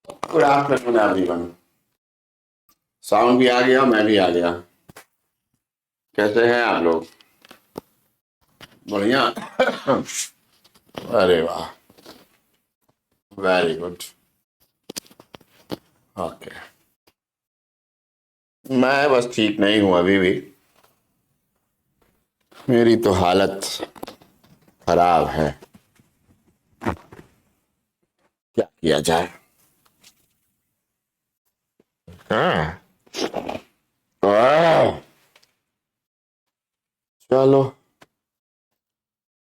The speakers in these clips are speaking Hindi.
Good afternoon everyone. साउंड भी आ गया, मैं भी आ गया। कैसे हैं आप लोग? बढ़िया। अरे वाह, वेरी गुड। ओके, मैं बस ठीक नहीं हूं अभी भी। मेरी तो हालत खराब है, क्या किया जाए। हाँ। आह, चलो,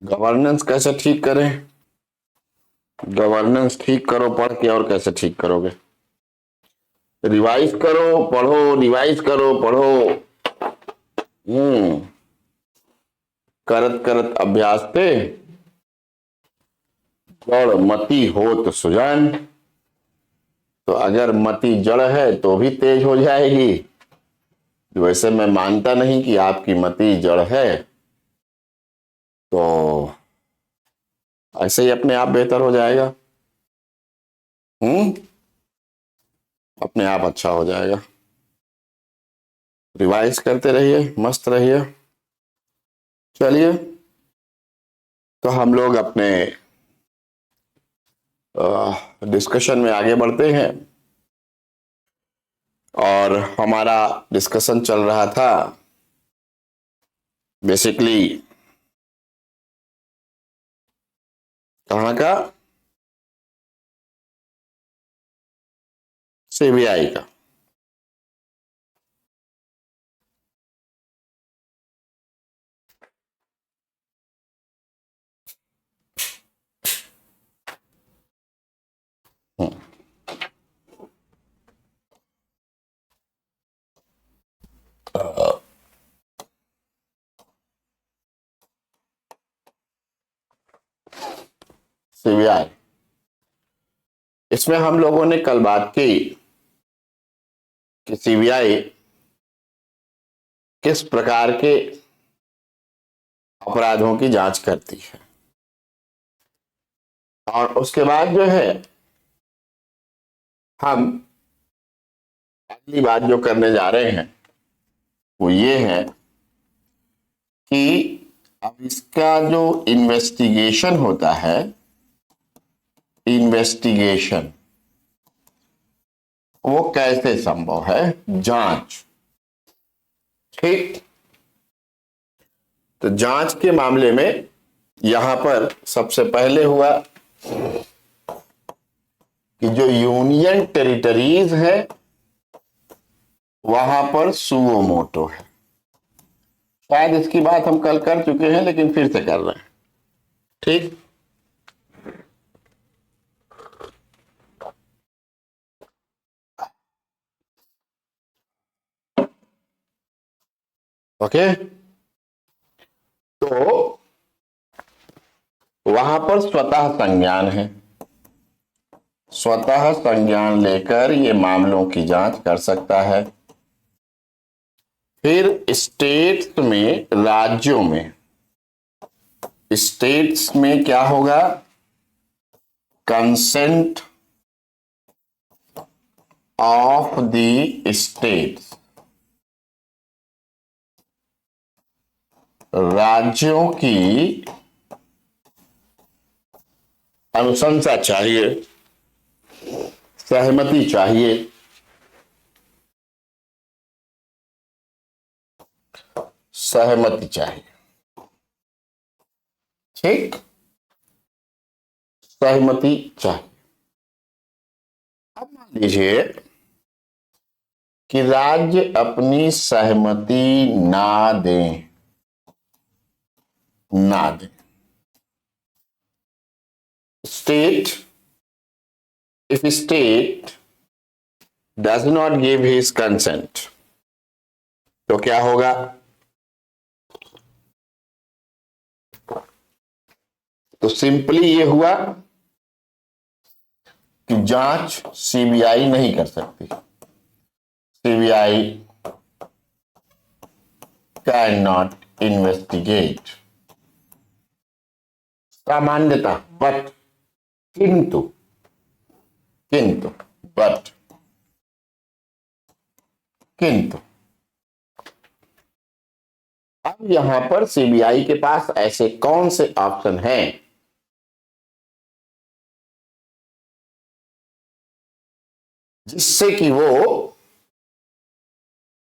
गवर्नेंस कैसे ठीक करें? गवर्नेंस ठीक करो पढ़ के, और कैसे ठीक करोगे? रिवाइज करो, पढ़ो, रिवाइज करो, पढ़ो। हम्म करत करत अभ्यास थे, जड़ मति होत सुजान। तो अगर मति जड़ है तो भी तेज हो जाएगी। वैसे मैं मानता नहीं कि आपकी मति जड़ है, तो ऐसे ही अपने आप बेहतर हो जाएगा। हम्म अपने आप अच्छा हो जाएगा। रिवाइज करते रहिए, मस्त रहिए। चलिए, तो हम लोग अपने डिस्कशन में आगे बढ़ते हैं। और हमारा डिस्कशन चल रहा था बेसिकली कहाँ का? सीबीआई का। सीबीआई, इसमें हम लोगों ने कल बात की कि सीबीआई किस प्रकार के अपराधों की जांच करती है। और उसके बाद जो है, हम अगली बात जो करने जा रहे हैं वो ये है कि अब इसका जो इन्वेस्टिगेशन होता है, इन्वेस्टिगेशन वो कैसे संभव है, जांच। ठीक, तो जांच के मामले में यहां पर सबसे पहले हुआ कि जो यूनियन टेरिटरीज है वहां पर सुओ मोटो है। शायद इसकी बात हम कल कर चुके हैं, लेकिन फिर से कर रहे हैं। ठीक, ओके। तो वहां पर स्वतः संज्ञान है, स्वतः संज्ञान लेकर ये मामलों की जांच कर सकता है। फिर स्टेट्स में, राज्यों में, स्टेट्स में क्या होगा? कंसेंट ऑफ द स्टेट्स, राज्यों की अनुशंसा चाहिए, सहमति चाहिए। सहमति चाहिए, ठीक, सहमति चाहिए। अब मान लीजिए कि राज्य अपनी सहमति ना दें, ना दें। State, if state does not give his consent, तो क्या होगा? तो सिंपली ये हुआ कि जांच सीबीआई नहीं कर सकती। सीबीआई कैन नॉट इन्वेस्टिगेट, सामान्यतः, बट किंतु, किंतु बट किंतु अब यहां पर सीबीआई के पास ऐसे कौन से ऑप्शन हैं जिससे कि वो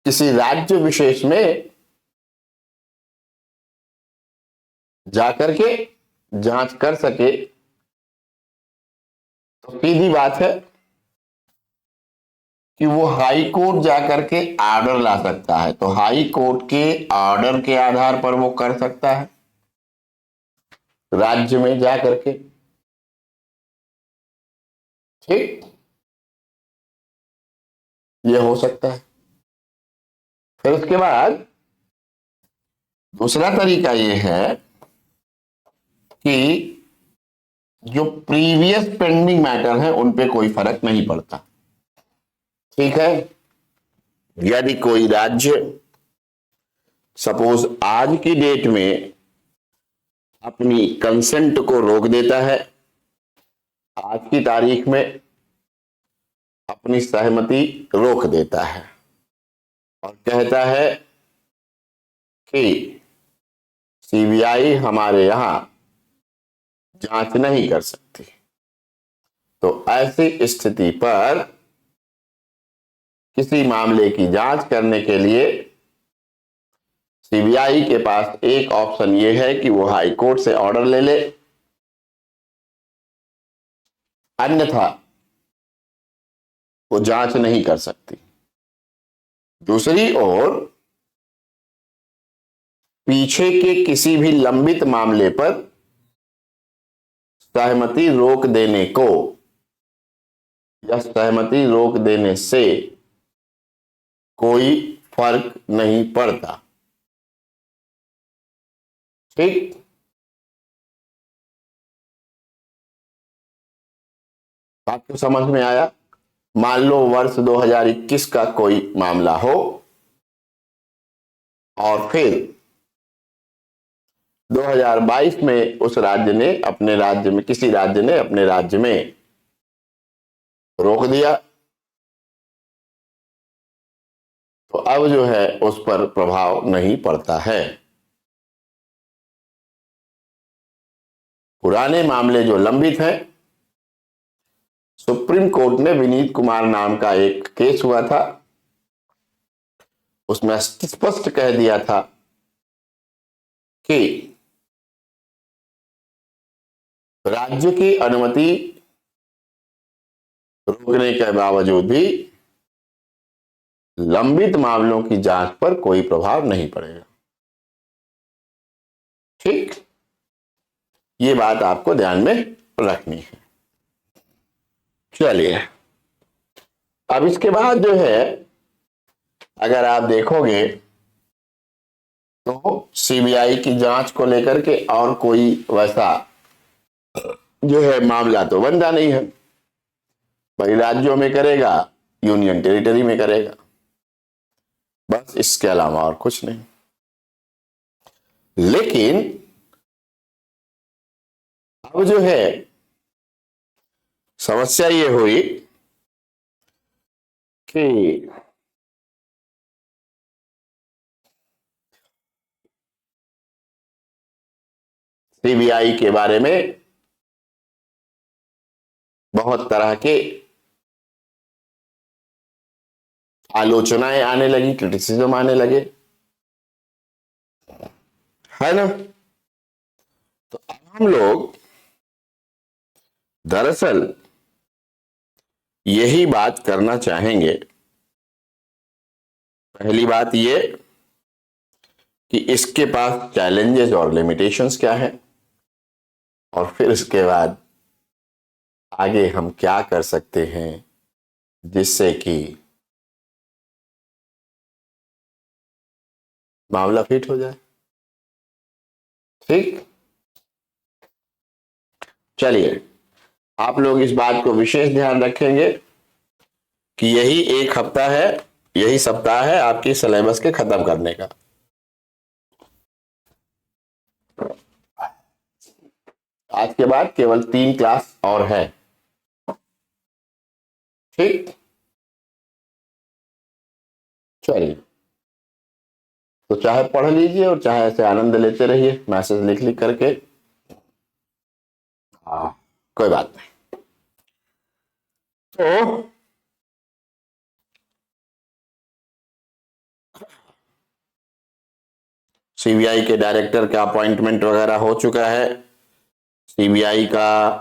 किसी राज्य विशेष में जाकर के जांच कर सके। तो सीधी बात है कि वो हाई कोर्ट जाकर के ऑर्डर ला सकता है, तो हाई कोर्ट के ऑर्डर के आधार पर वो कर सकता है राज्य में जाकर के। ठीक, ये हो सकता है। फिर उसके बाद दूसरा तरीका ये है कि जो प्रीवियस पेंडिंग मैटर है उन पे कोई फर्क नहीं पड़ता। ठीक है, यदि कोई राज्य सपोज आज की डेट में अपनी कंसेंट को रोक देता है, आज की तारीख में अपनी सहमति रोक देता है और कहता है कि सीबीआई हमारे यहां जांच नहीं कर सकती, तो ऐसी स्थिति पर किसी मामले की जांच करने के लिए सीबीआई के पास एक ऑप्शन यह है कि वो हाई कोर्ट से ऑर्डर ले ले, अन्यथा वो जांच नहीं कर सकती। दूसरी ओर पीछे के किसी भी लंबित मामले पर सहमति रोक देने को या सहमति रोक देने से कोई फर्क नहीं पड़ता। ठीक, बात तो समझ में आया। मान लो वर्ष 2021 का कोई मामला हो और फिर 2022 में उस राज्य ने अपने राज्य में, किसी राज्य ने अपने राज्य में रोक दिया, तो अब जो है उस पर प्रभाव नहीं पड़ता है। पुराने मामले जो लंबित हैं, सुप्रीम कोर्ट ने विनीत कुमार नाम का एक केस हुआ था, उसमें स्पष्ट कह दिया था कि राज्य की अनुमति रोकने के बावजूद भी लंबित मामलों की जांच पर कोई प्रभाव नहीं पड़ेगा। ठीक, ये बात आपको ध्यान में रखनी है। चलिए, अब इसके बाद जो है अगर आप देखोगे तो सीबीआई की जांच को लेकर के और कोई वैसा जो है मामला तो बनता नहीं है। भाई राज्यों में करेगा, यूनियन टेरिटरी में करेगा, बस इसके अलावा और कुछ नहीं। लेकिन अब जो है समस्या ये हुई कि सीबीआई के बारे में बहुत तरह के आलोचनाएं आने लगी, क्रिटिसिज्म आने लगे, है ना। तो अब हम लोग दरअसल यही बात करना चाहेंगे। पहली बात ये कि इसके पास चैलेंजेस और लिमिटेशंस क्या है, और फिर इसके बाद आगे हम क्या कर सकते हैं जिससे कि मामला फिट हो जाए। ठीक, चलिए, आप लोग इस बात को विशेष ध्यान रखेंगे कि यही एक हफ्ता है, यही सप्ताह है आपकी सिलेबस के खत्म करने का। आज के बाद केवल 3 क्लास और है। ठीक, चलिए, तो चाहे पढ़ लीजिए और चाहे ऐसे आनंद लेते रहिए मैसेज लिख लिख करके। हाँ, कोई बात नहीं। तो सीबीआई के डायरेक्टर का अपॉइंटमेंट वगैरह हो चुका है। सीबीआई का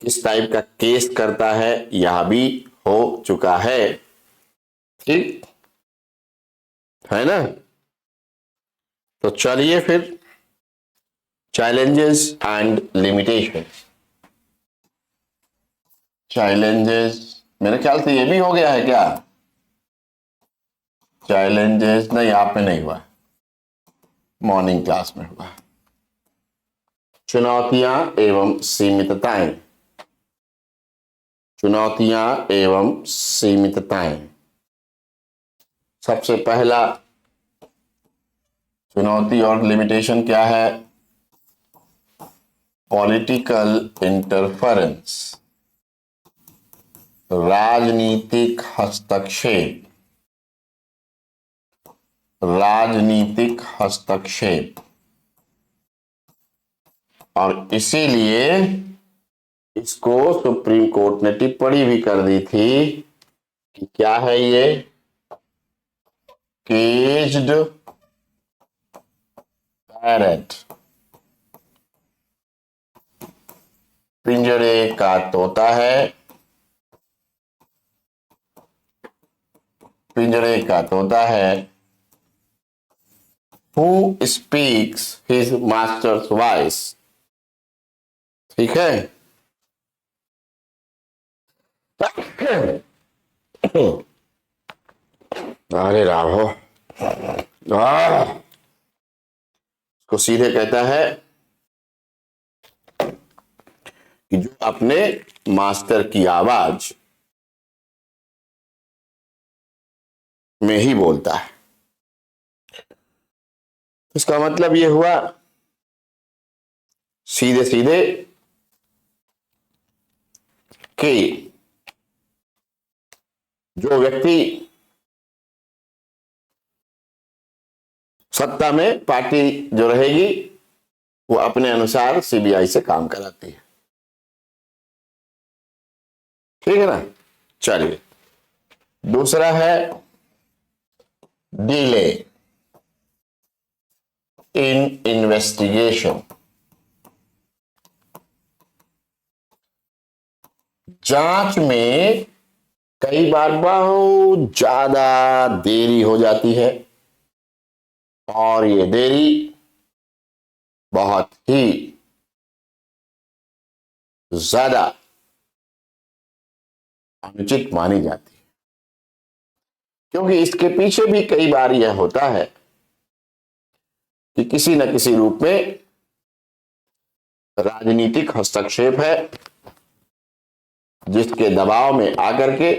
किस टाइप का केस करता है यह भी हो चुका है। ठीक है ना। तो चलिए फिर, चैलेंजेस एंड लिमिटेशन। चैलेंजेस, मेरे ख्याल से ये भी हो गया है क्या? चैलेंजेस नहीं, आप में नहीं हुआ, मॉर्निंग क्लास में हुआ। चुनौतियां एवं सीमितताएं। चुनौतियां एवं सीमितताएं। सबसे पहला चुनौती और लिमिटेशन क्या है? पॉलिटिकल इंटरफेरेंस, राजनीतिक हस्तक्षेप। राजनीतिक हस्तक्षेप। और इसीलिए इसको सुप्रीम कोर्ट ने टिप्पणी भी कर दी थी कि क्या है ये, केज्ड पैरट, पिंजरे का तोता है, पिंजरे का तोता है। Who speaks his master's voice? ठीक है। अरे राम हो, को सीधे कहता है कि जो अपने मास्टर की आवाज में ही बोलता है। इसका मतलब यह हुआ सीधे सीधे कि जो व्यक्ति सत्ता में, पार्टी जो रहेगी वो अपने अनुसार सीबीआई से काम कराती है। ठीक है ना। चलिए, दूसरा है डिले इन इन्वेस्टिगेशन। जांच में कई बार बहुत ज्यादा देरी हो जाती है और ये देरी बहुत ही ज्यादा अनुचित मानी जाती है, क्योंकि इसके पीछे भी कई बार यह होता है कि किसी न किसी रूप में राजनीतिक हस्तक्षेप है, जिसके दबाव में आकर के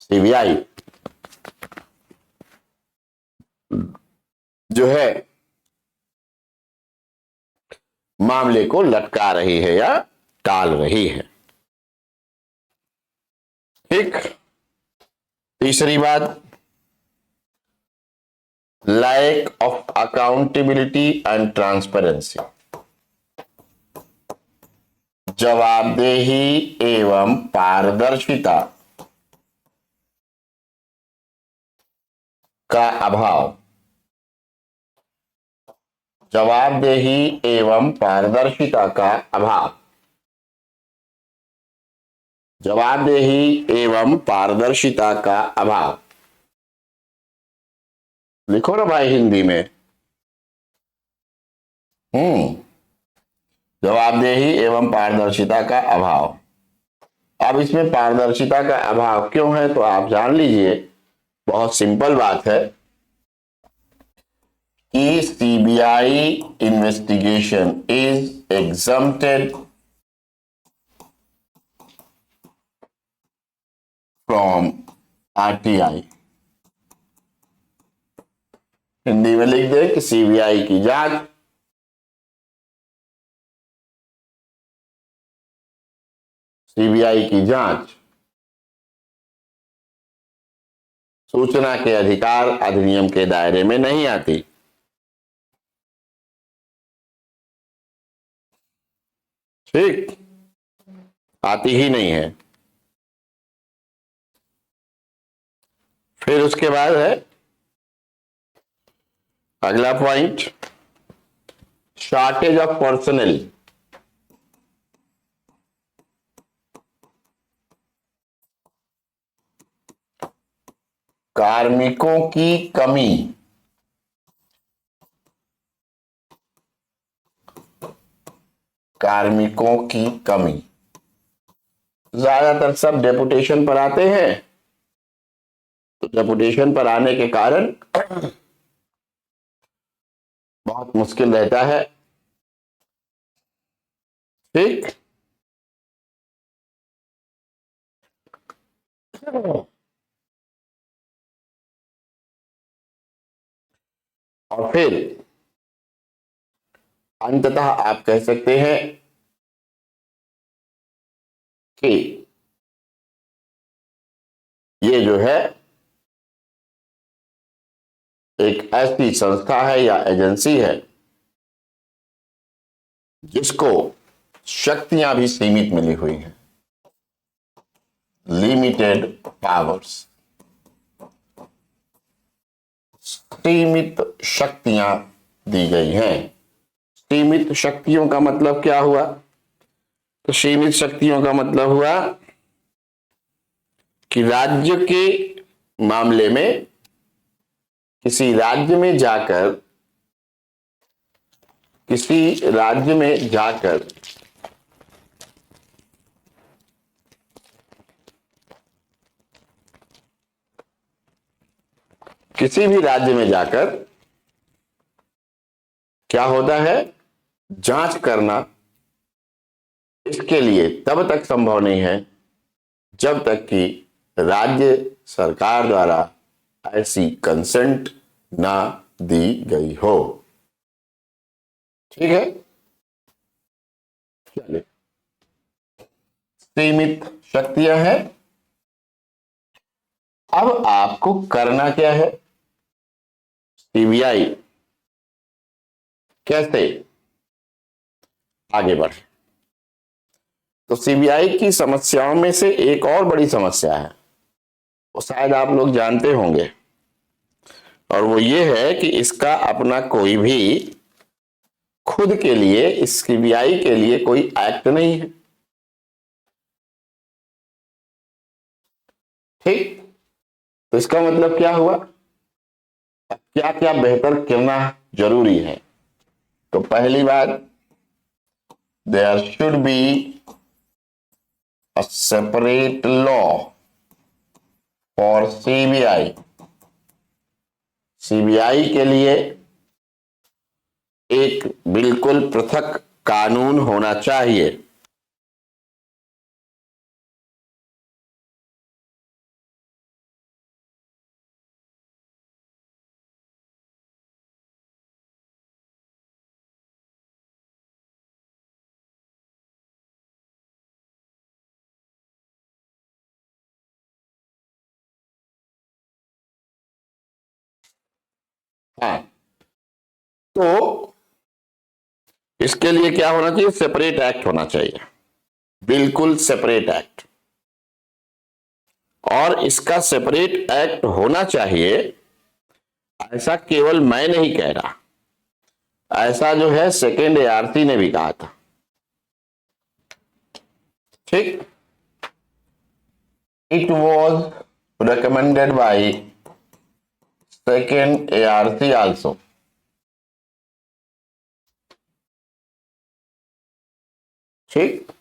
सीबीआई जो है मामले को लटका रही है या टाल रही है। ठीक। तीसरी बात, lack of accountability and transparency. जवाबदेही एवं पारदर्शिता का अभाव। जवाबदेही एवं पारदर्शिता का अभाव। जवाबदेही एवं पारदर्शिता का अभाव। लिखो ना भाई हिंदी में। जवाबदेही एवं पारदर्शिता का अभाव। अब इसमें पारदर्शिता का अभाव क्यों है तो आप जान लीजिए, बहुत सिंपल बात है कि CBI investigation is exempted from RTI. Hindi में लिख दे कि सीबीआई की जांच सीबीआई की जांच सूचना के अधिकार अधिनियम के दायरे में नहीं आती। ठीक, आती ही नहीं है। फिर उसके बाद है अगला पॉइंट, शॉर्टेज ऑफ पर्सनल। कार्मिकों की कमी। कार्मिकों की कमी, ज्यादातर सब डेपुटेशन पर आते हैं, तो डेपुटेशन पर आने के कारण बहुत मुश्किल रहता है। ठीक, और फिर अंततः आप कह सकते हैं कि ये जो है एक ऐसी संस्था है या एजेंसी है जिसको शक्तियां भी सीमित मिली हुई हैं, लिमिटेड पावर्स, सीमित शक्तियां दी गई हैं। सीमित शक्तियों का मतलब क्या हुआ? तो सीमित शक्तियों का मतलब हुआ कि राज्य के मामले में किसी राज्य में जाकर किसी भी राज्य में जाकर क्या होता है, जांच करना इसके लिए तब तक संभव नहीं है जब तक कि राज्य सरकार द्वारा ऐसी कंसेंट ना दी गई हो। ठीक है, चलिए, सीमित शक्तियां हैं। अब आपको करना क्या है? सीबीआई कैसे आगे बढ़े? तो सीबीआई की समस्याओं में से एक और बड़ी समस्या है, वो शायद आप लोग जानते होंगे, और वो ये है कि इसका अपना कोई भी खुद के लिए, इस सीबीआई के लिए कोई एक्ट नहीं है। ठीक, तो इसका मतलब क्या हुआ? क्या क्या बेहतर करना जरूरी है? तो पहली बात, there should be a separate law for CBI. CBI के लिए एक बिल्कुल पृथक कानून होना चाहिए। हाँ, तो इसके लिए क्या होना चाहिए? सेपरेट एक्ट होना चाहिए, बिल्कुल सेपरेट एक्ट। और इसका सेपरेट एक्ट होना चाहिए, ऐसा केवल मैं नहीं कह रहा, ऐसा जो है सेकेंड एआरसी ने भी कहा था। ठीक, it was recommended by second ARC also. ठीक,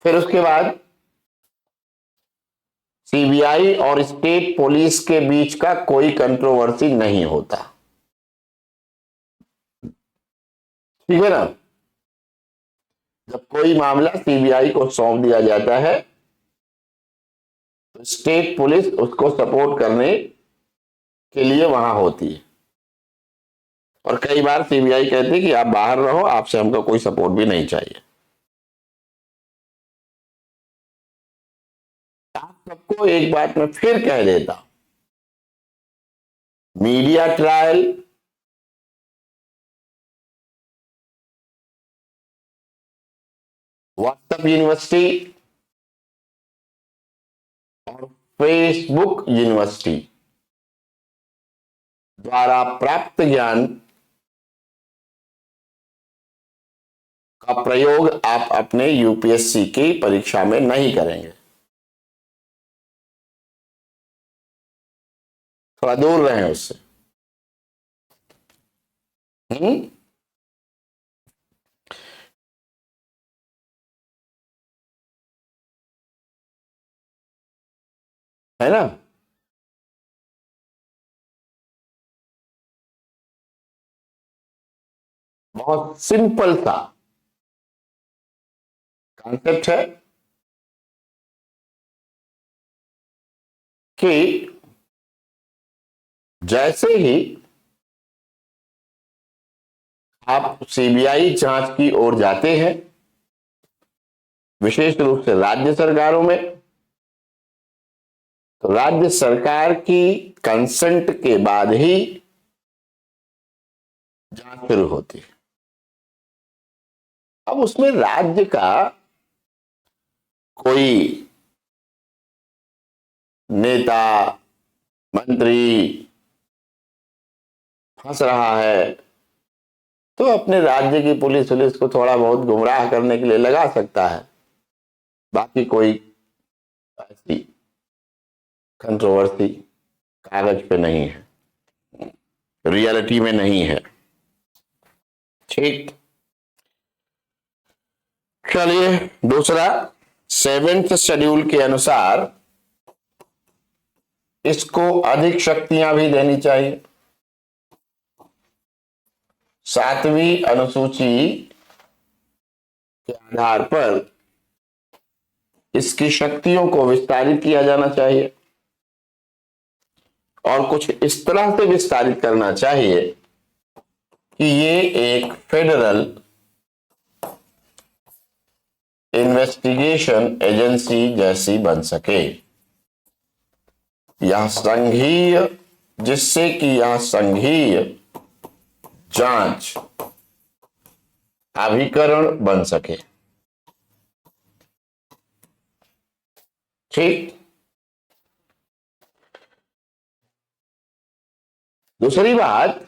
फिर उसके बाद सीबीआई और स्टेट पुलिस के बीच का कोई कंट्रोवर्सी नहीं होता। ठीक है ना? जब कोई मामला सीबीआई को सौंप दिया जाता है तो स्टेट पुलिस उसको सपोर्ट करने के लिए वहां होती है, और कई बार सीबीआई कहती है कि आप बाहर रहो, आपसे हमको कोई सपोर्ट भी नहीं चाहिए। सबको एक बात मैं फिर कह देता हूं, मीडिया ट्रायल व्हाट्सएप यूनिवर्सिटी और फेसबुक यूनिवर्सिटी द्वारा प्राप्त ज्ञान का प्रयोग आप अपने यूपीएससी की परीक्षा में नहीं करेंगे। थोड़ा दूर रहें उससे। हम्म, है ना। बहुत सिंपल सा कॉन्सेप्ट है कि जैसे ही आप सीबीआई जांच की ओर जाते हैं, विशेष रूप से राज्य सरकारों में, तो राज्य सरकार की कंसेंट के बाद ही जांच शुरू होती है। अब उसमें राज्य का कोई नेता मंत्री फंस रहा है तो अपने राज्य की पुलिस को थोड़ा बहुत गुमराह करने के लिए लगा सकता है, बाकी कोई ऐसी कंट्रोवर्सी कागज पे नहीं है, रियलिटी में नहीं है। ठीक, चलिए दूसरा, 7th शेड्यूल के अनुसार इसको अधिक शक्तियां भी देनी चाहिए। 7वीं अनुसूची के आधार पर इसकी शक्तियों को विस्तारित किया जाना चाहिए और कुछ इस तरह से विस्तारित करना चाहिए कि ये एक फेडरल इन्वेस्टिगेशन एजेंसी जैसी बन सके, यह संघीय, जिससे कि यह संघीय जांच अभिकरण बन सके। ठीक, दूसरी बात,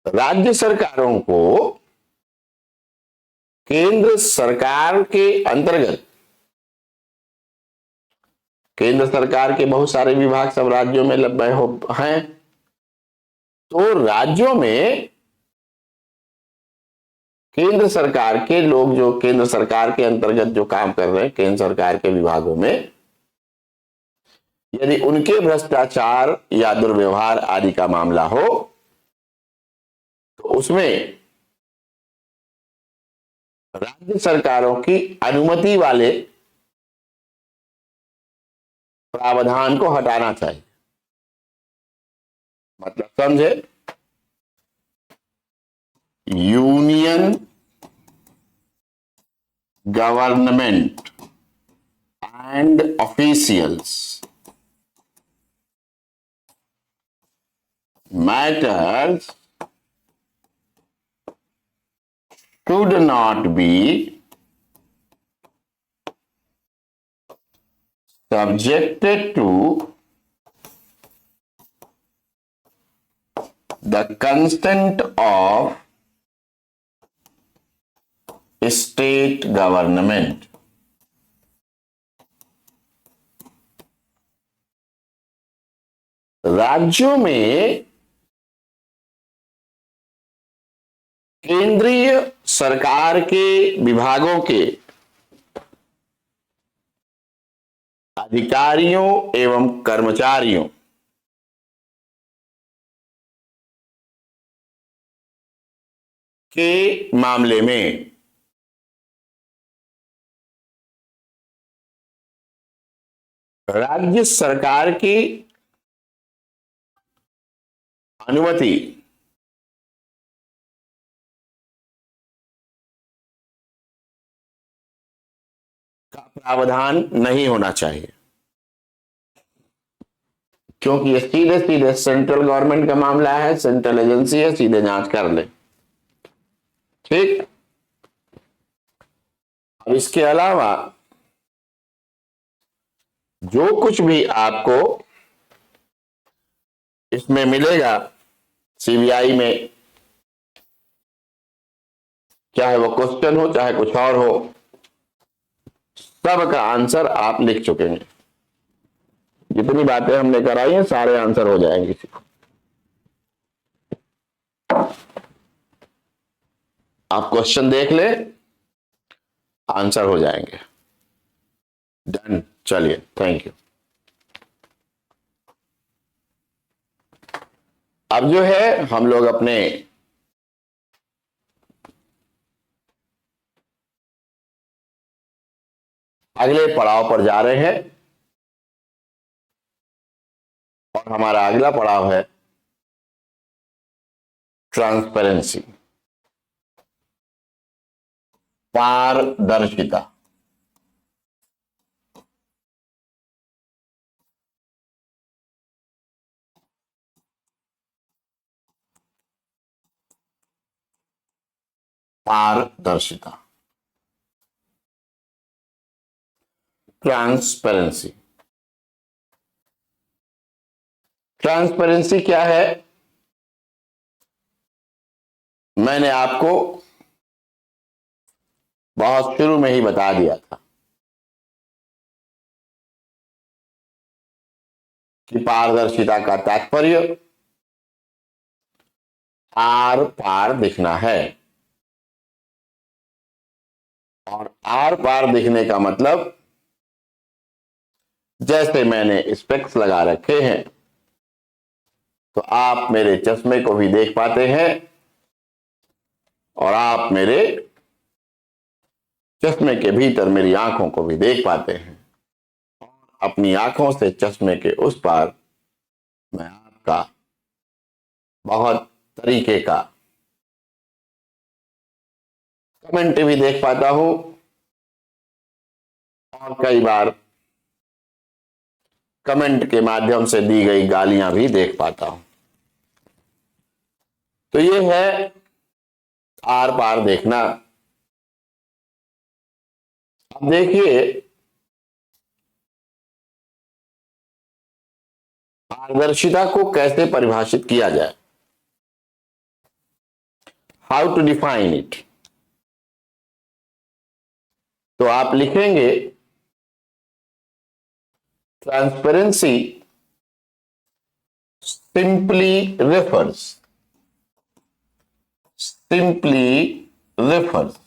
राज्य सरकारों को केंद्र सरकार के अंतर्गत, केंद्र सरकार के बहुत सारे विभाग सब राज्यों में हैं, तो राज्यों में केंद्र सरकार के लोग जो केंद्र सरकार के अंतर्गत जो काम कर रहे हैं केंद्र सरकार के विभागों में, यदि उनके भ्रष्टाचार या दुर्व्यवहार आदि का मामला हो तो उसमें राज्य सरकारों की अनुमति वाले प्रावधान को हटाना चाहिए। मतलब समझे, union government and officials matters should not be subjected to the consent of state government। राज्यों में केंद्रीय सरकार के विभागों के अधिकारियों एवं कर्मचारियों के मामले में राज्य सरकार की अनुमति का प्रावधान नहीं होना चाहिए, क्योंकि ये सीधे सीधे सेंट्रल गवर्नमेंट का मामला है, सेंट्रल एजेंसी है, सीधे जांच कर ले। ठीक। अब इसके अलावा जो कुछ भी आपको इसमें मिलेगा सीबीआई में, चाहे वो क्वेश्चन हो चाहे कुछ और हो, सब का आंसर आप लिख चुके हैं। जितनी बातें हमने कराई हैं सारे आंसर हो जाएंगे। आप क्वेश्चन देख ले, आंसर हो जाएंगे। डन। चलिए, थैंक यू। अब जो है हम लोग अपने अगले पड़ाव पर जा रहे हैं, और हमारा अगला पड़ाव है ट्रांसपेरेंसी, पारदर्शिता। पारदर्शिता, ट्रांसपेरेंसी। ट्रांसपेरेंसी क्या है, मैंने आपको बहुत शुरू में ही बता दिया था कि पारदर्शिता का तात्पर्य आर पार दिखना है, और आर पार दिखने का मतलब जैसे मैंने स्पेक्स लगा रखे हैं तो आप मेरे चश्मे को भी देख पाते हैं, और आप मेरे चश्मे के भीतर मेरी आंखों को भी देख पाते हैं। अपनी आंखों से चश्मे के उस पार मैं आपका बहुत तरीके का कमेंट भी देख पाता हूं, और कई बार कमेंट के माध्यम से दी गई गालियां भी देख पाता हूं। तो ये है आर पार देखना। अब देखिए, पारदर्शिता को कैसे परिभाषित किया जाए, हाउ टू डिफाइन इट। तो आप लिखेंगे transparency simply refers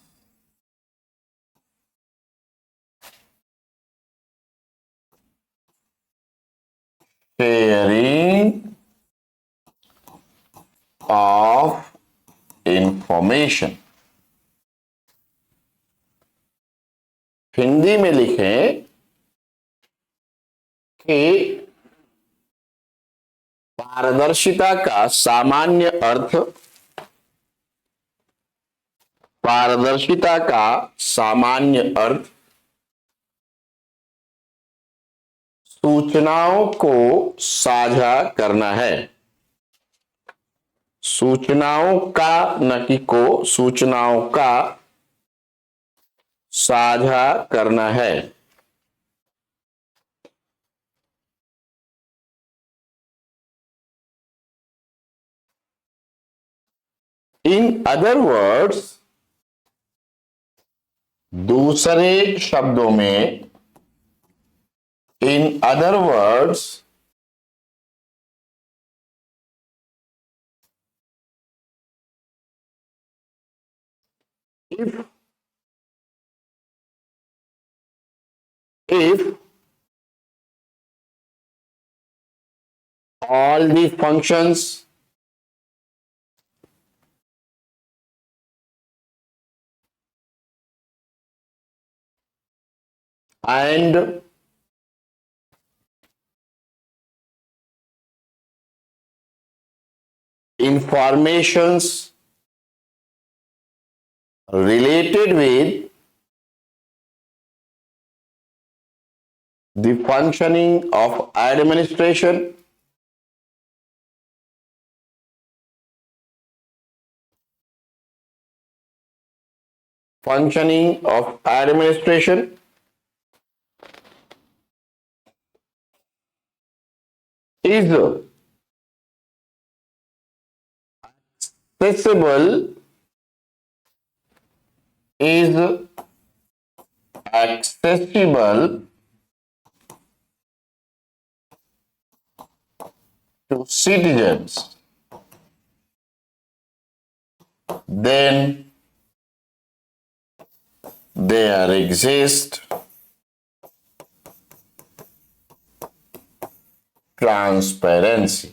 sharing of information। Hindi में लिखें कि पारदर्शिता का सामान्य अर्थ, पारदर्शिता का सामान्य अर्थ सूचनाओं को साझा करना है। सूचनाओं का, न कि को, सूचनाओं का साझा करना है। इन अदर वर्ड्स, दूसरे शब्दों में, in other words, if all the functions and informations related with the functioning of administration, functioning of administration is accessible, is accessible to citizens, then there exists transparency.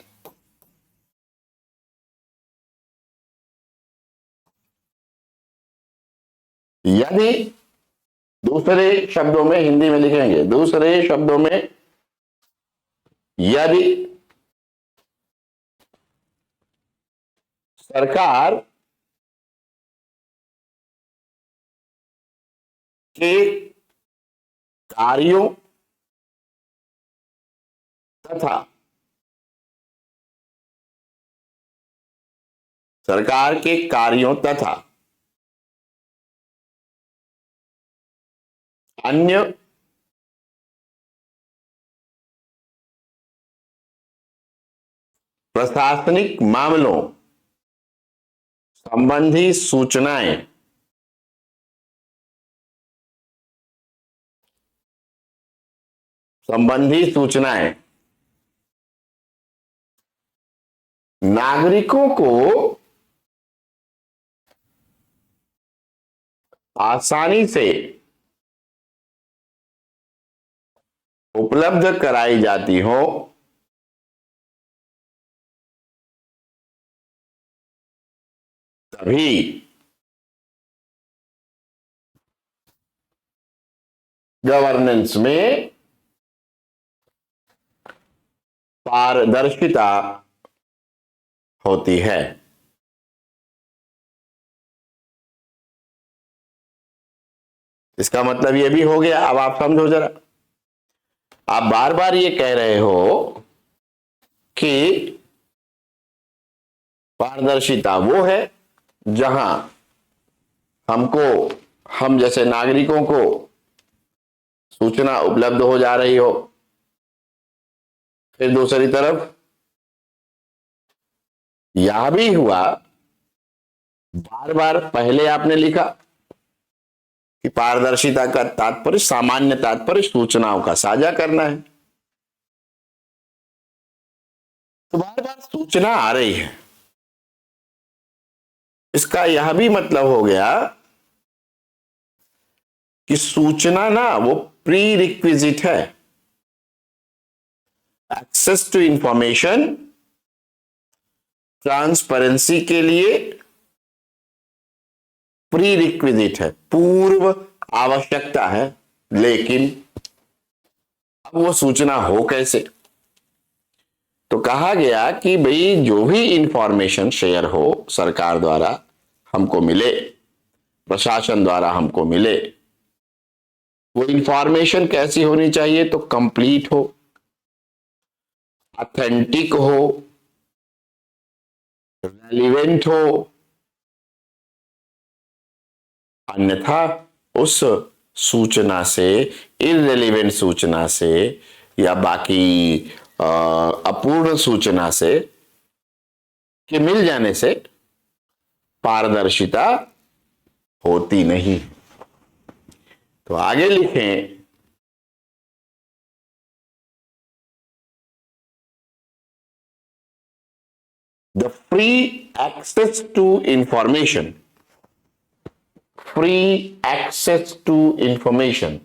यदि दूसरे शब्दों में हिंदी में लिखेंगे, दूसरे शब्दों में यदि सरकार के कार्यों तथा सरकार के कार्यों तथा अन्य प्रशासनिक मामलों संबंधी सूचनाएं नागरिकों को आसानी से उपलब्ध कराई जाती हो, तभी गवर्नेंस में पारदर्शिता होती है। इसका मतलब ये भी हो गया। अब आप समझो जरा, आप बार बार ये कह रहे हो कि पारदर्शिता वो है जहां हम जैसे नागरिकों को सूचना उपलब्ध हो जा रही हो। फिर दूसरी तरफ यह भी हुआ, बार बार पहले आपने लिखा कि पारदर्शिता का तात्पर्य, सामान्य तात्पर्य सूचनाओं का साझा करना है। तो बार बार सूचना आ रही है, इसका यह भी मतलब हो गया कि सूचना ना वो प्री रिक्विजिट है। एक्सेस टू इंफॉर्मेशन ट्रांसपेरेंसी के लिए प्री रिक्विजिट है, पूर्व आवश्यकता है। लेकिन अब वो सूचना हो कैसे? तो कहा गया कि भाई जो भी इंफॉर्मेशन शेयर हो सरकार द्वारा हमको मिले, प्रशासन द्वारा हमको मिले, वो इंफॉर्मेशन कैसी होनी चाहिए? तो कंप्लीट हो, ऑथेंटिक हो, रेलिवेंट हो। अन्यथा उस सूचना से, इररेलेवेंट सूचना से या बाकी अपूर्ण सूचना से के मिल जाने से पारदर्शिता होती नहीं। तो आगे लिखें, the free access to information, free access to information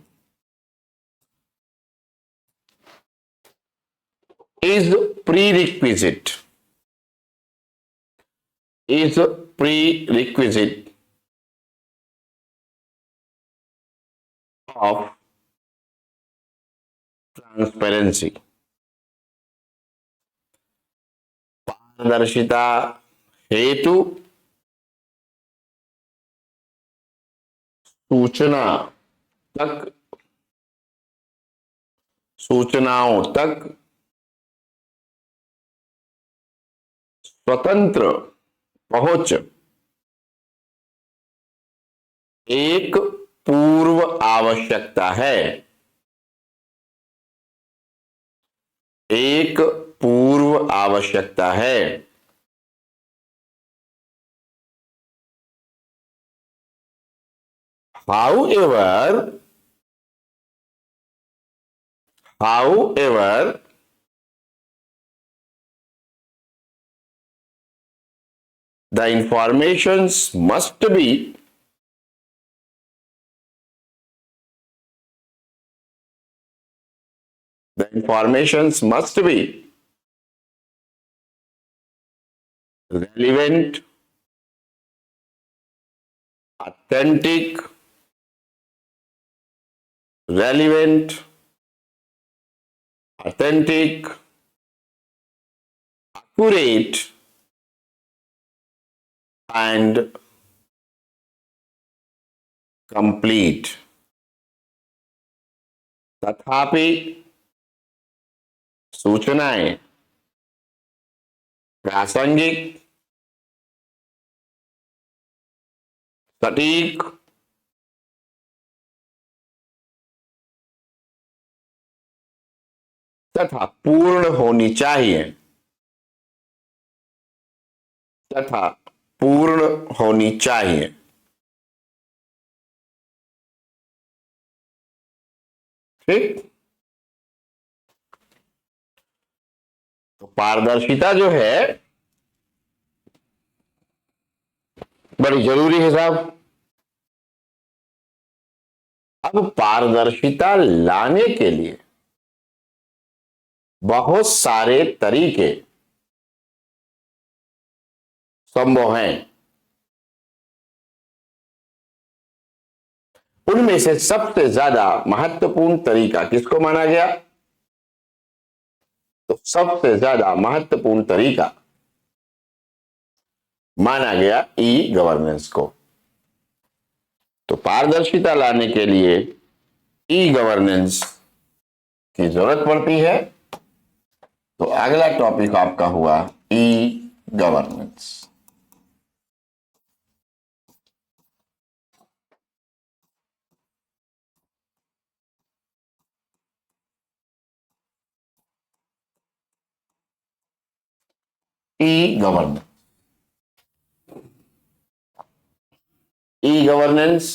is prerequisite, is prerequisite of transparency. पारदर्शिता हेतु सूचना तक सूचनाओं तक स्वतंत्र पहुंच एक पूर्व आवश्यकता है। एक पूर्व आवश्यकता है। However, however, the informations must be the informations must be relevant, authentic, relevant, authentic, accurate, and complete. तथापि सूचनाएं प्रासंगिक, सटीक, तथा पूर्ण होनी चाहिए। तथा पूर्ण होनी चाहिए। ठीक। तो पारदर्शिता जो है बड़ी जरूरी है साहब। अब पारदर्शिता लाने के लिए बहुत सारे तरीके संभव हैं। उनमें से सबसे ज्यादा महत्वपूर्ण तरीका किसको माना गया? तो सबसे ज्यादा महत्वपूर्ण तरीका माना गया ई गवर्नेंस को। तो पारदर्शिता लाने के लिए ई गवर्नेंस की जरूरत पड़ती है। तो अगला टॉपिक आपका हुआ e governance. E governance. E governance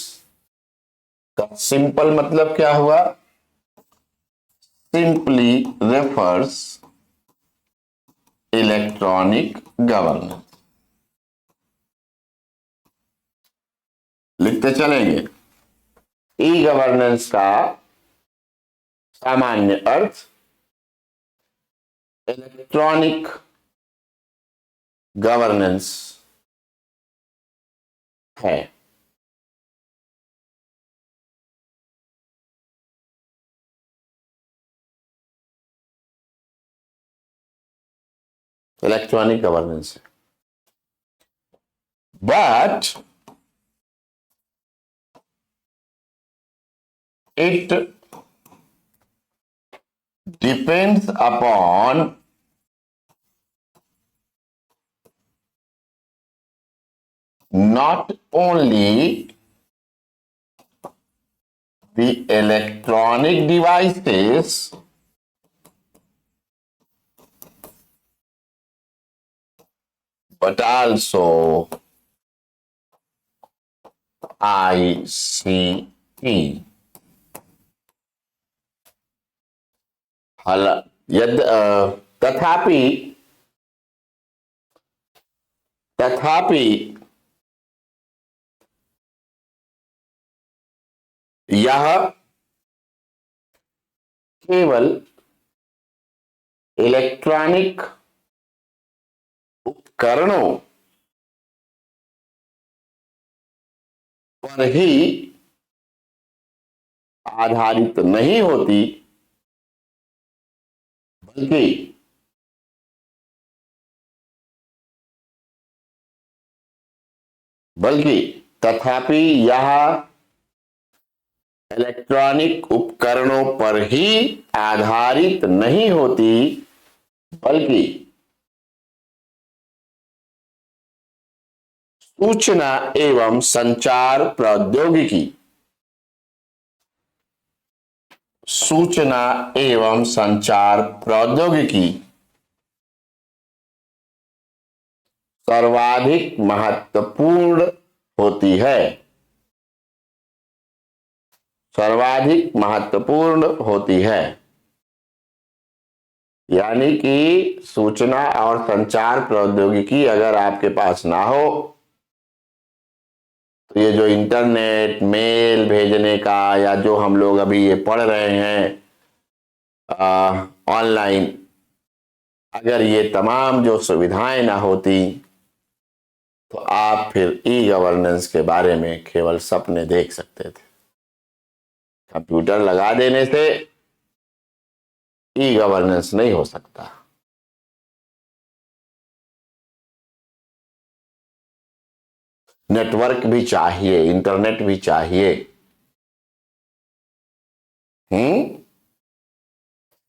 का सिंपल मतलब क्या हुआ? Simply refers electronic governance. लिखते चलेंगे। ई गवर्नेंस का सामान्य अर्थ इलेक्ट्रॉनिक गवर्नेंस है। इलेक्ट्रॉनिक गवर्नेंस है। But it depends upon not only the electronic devices but also ICT। तथापि तथापि यह केवल इलेक्ट्रॉनिक उपकरणों पर ही आधारित नहीं होती, बल्कि बल्कि तथापि यह इलेक्ट्रॉनिक उपकरणों पर ही आधारित नहीं होती, बल्कि सूचना एवं संचार प्रौद्योगिकी, सूचना एवं संचार प्रौद्योगिकी सर्वाधिक महत्वपूर्ण होती है, सर्वाधिक महत्वपूर्ण होती है। यानी कि सूचना और संचार प्रौद्योगिकी अगर आपके पास ना हो तो ये जो इंटरनेट, मेल भेजने का, या जो हम लोग अभी ये पढ़ रहे हैं ऑनलाइन, अगर ये तमाम जो सुविधाएं ना होती तो आप फिर ई गवर्नेंस के बारे में केवल सपने देख सकते थे। कंप्यूटर लगा देने से ई गवर्नेंस नहीं हो सकता। नेटवर्क भी चाहिए, इंटरनेट भी चाहिए।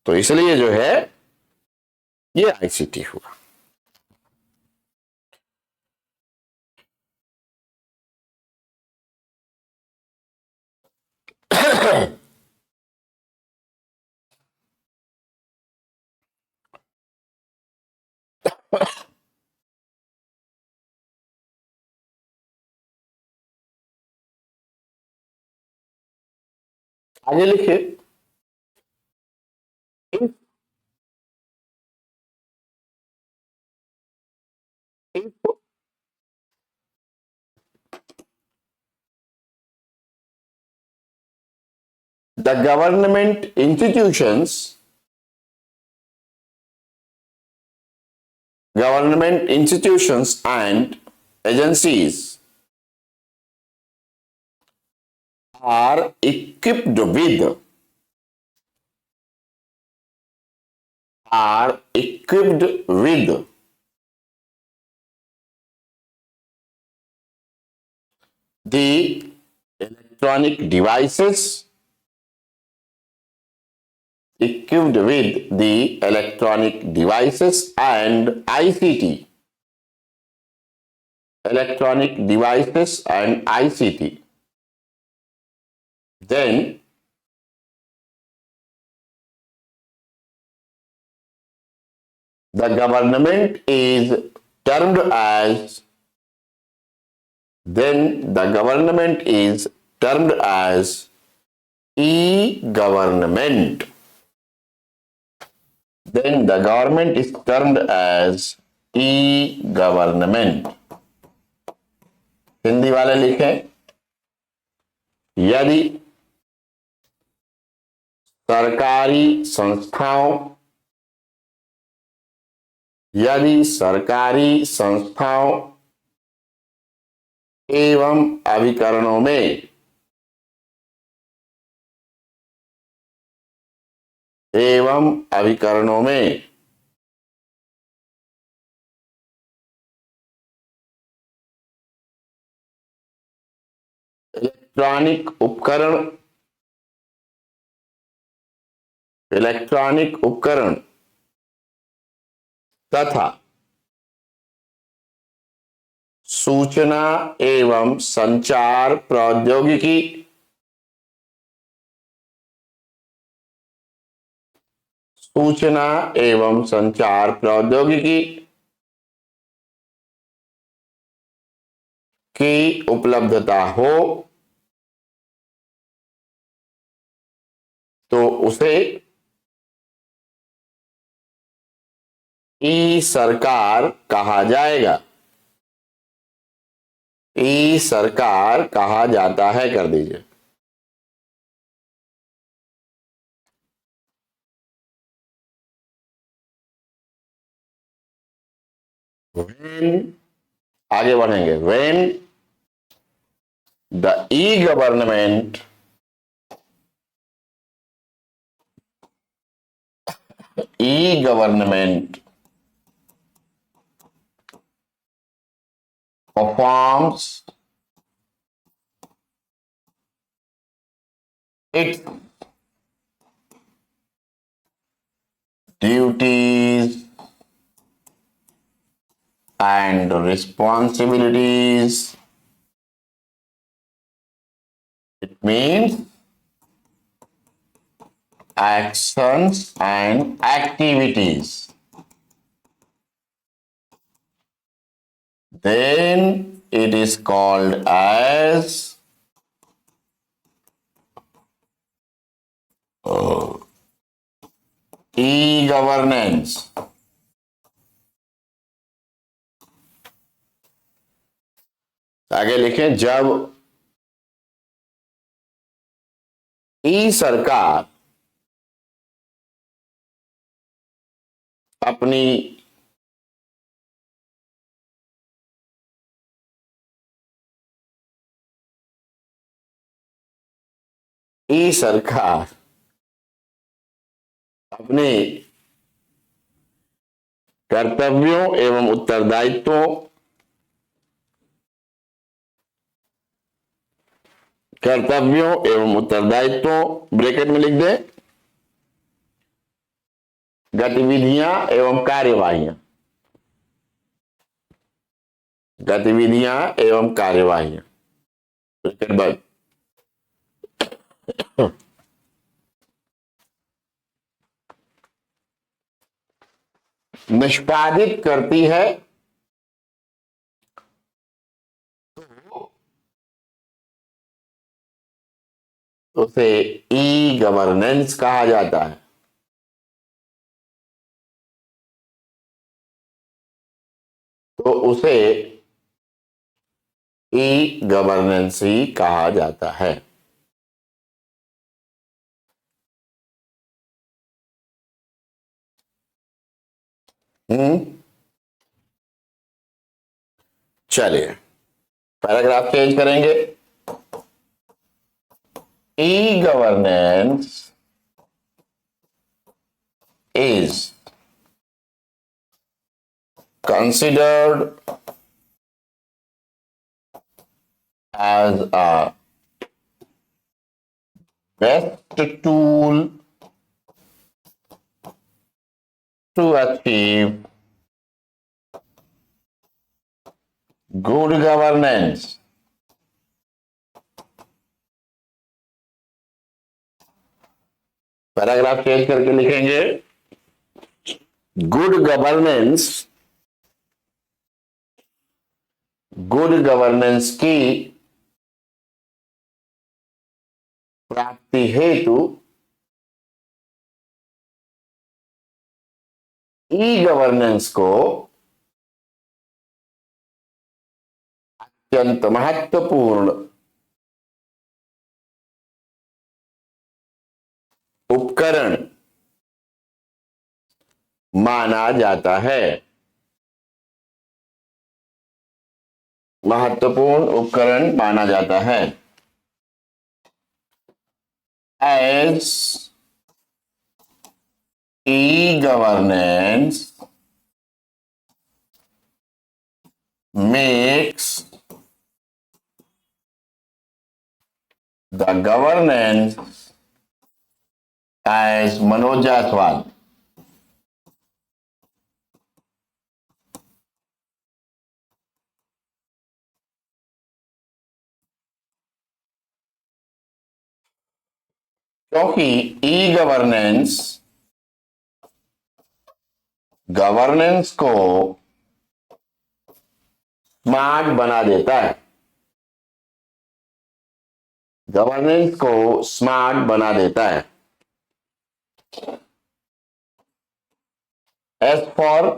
तो इसलिए जो है ये आईसीटी हुआ। आगे लिखिए, if, if the government institutions and agencies are equipped with the electronic devices, equipped with the electronic devices and ICT, electronic devices and ICT, then the government is termed as e-government. Then the government is termed as e-government. Hindi वाले लिखें, यदि सरकारी संस्थाओं एवं अभिकरणों में इलेक्ट्रॉनिक उपकरण तथा सूचना एवं संचार प्रौद्योगिकी की उपलब्धता हो तो उसे ई सरकार कहा जाएगा, ई सरकार कहा जाता है, कर दीजिए। आगे बढ़ेंगे। When the e-government performs its duties and responsibilities. It means actions and activities. Then it is called as e-governance. आगे लिखें, जब ई सरकार अपनी ई सरकार अपने कर्तव्यों एवं उत्तरदायित्वों ब्रैकेट में लिख दे, गतिविधियां एवं कार्यवाहियां ब्रैकेट बंद। निष्पादित करती है उसे ई गवर्नेंस कहा जाता है। तो उसे ई गवर्नेंस ही कहा जाता है। चलिए पैराग्राफ चेंज करेंगे। E governance is considered as a best tool to achieve good governance. Paragraph change करके लिखेंगे, गुड गवर्नेंस की प्राप्ति हेतु ई गवर्नेंस को अत्यंत महत्वपूर्ण उपकरण माना जाता है। महत्वपूर्ण उपकरण माना जाता है। As e-governance makes the governance as Manoj Jaiswal क्योंकि ई गवर्नेंस को स्मार्ट बना देता है। गवर्नेंस को स्मार्ट बना देता है। एस फॉर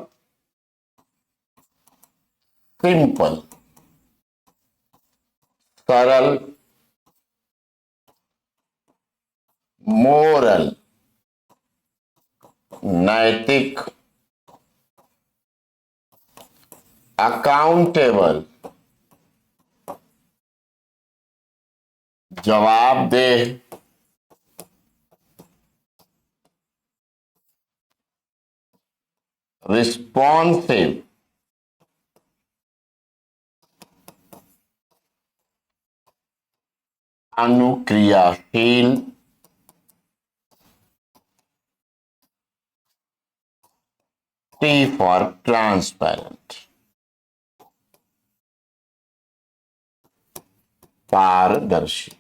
सिंपल, सरल, मोरल, नैतिक, अकाउंटेबल, जवाबदेह, रिस्पॉन्सिव, अनुक्रियाशील, T for transparent, पारदर्शी।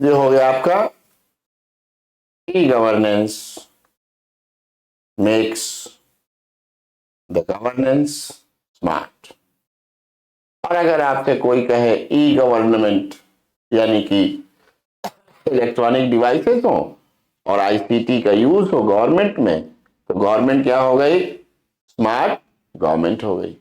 ये हो गया आपका e governance makes the governance smart. और अगर आपसे कोई कहे ई गवर्नमेंट यानी कि इलेक्ट्रॉनिक डिवाइसेस हो और आईसीटी का यूज हो गवर्नमेंट में, तो गवर्नमेंट क्या हो गई? स्मार्ट गवर्नमेंट हो गई।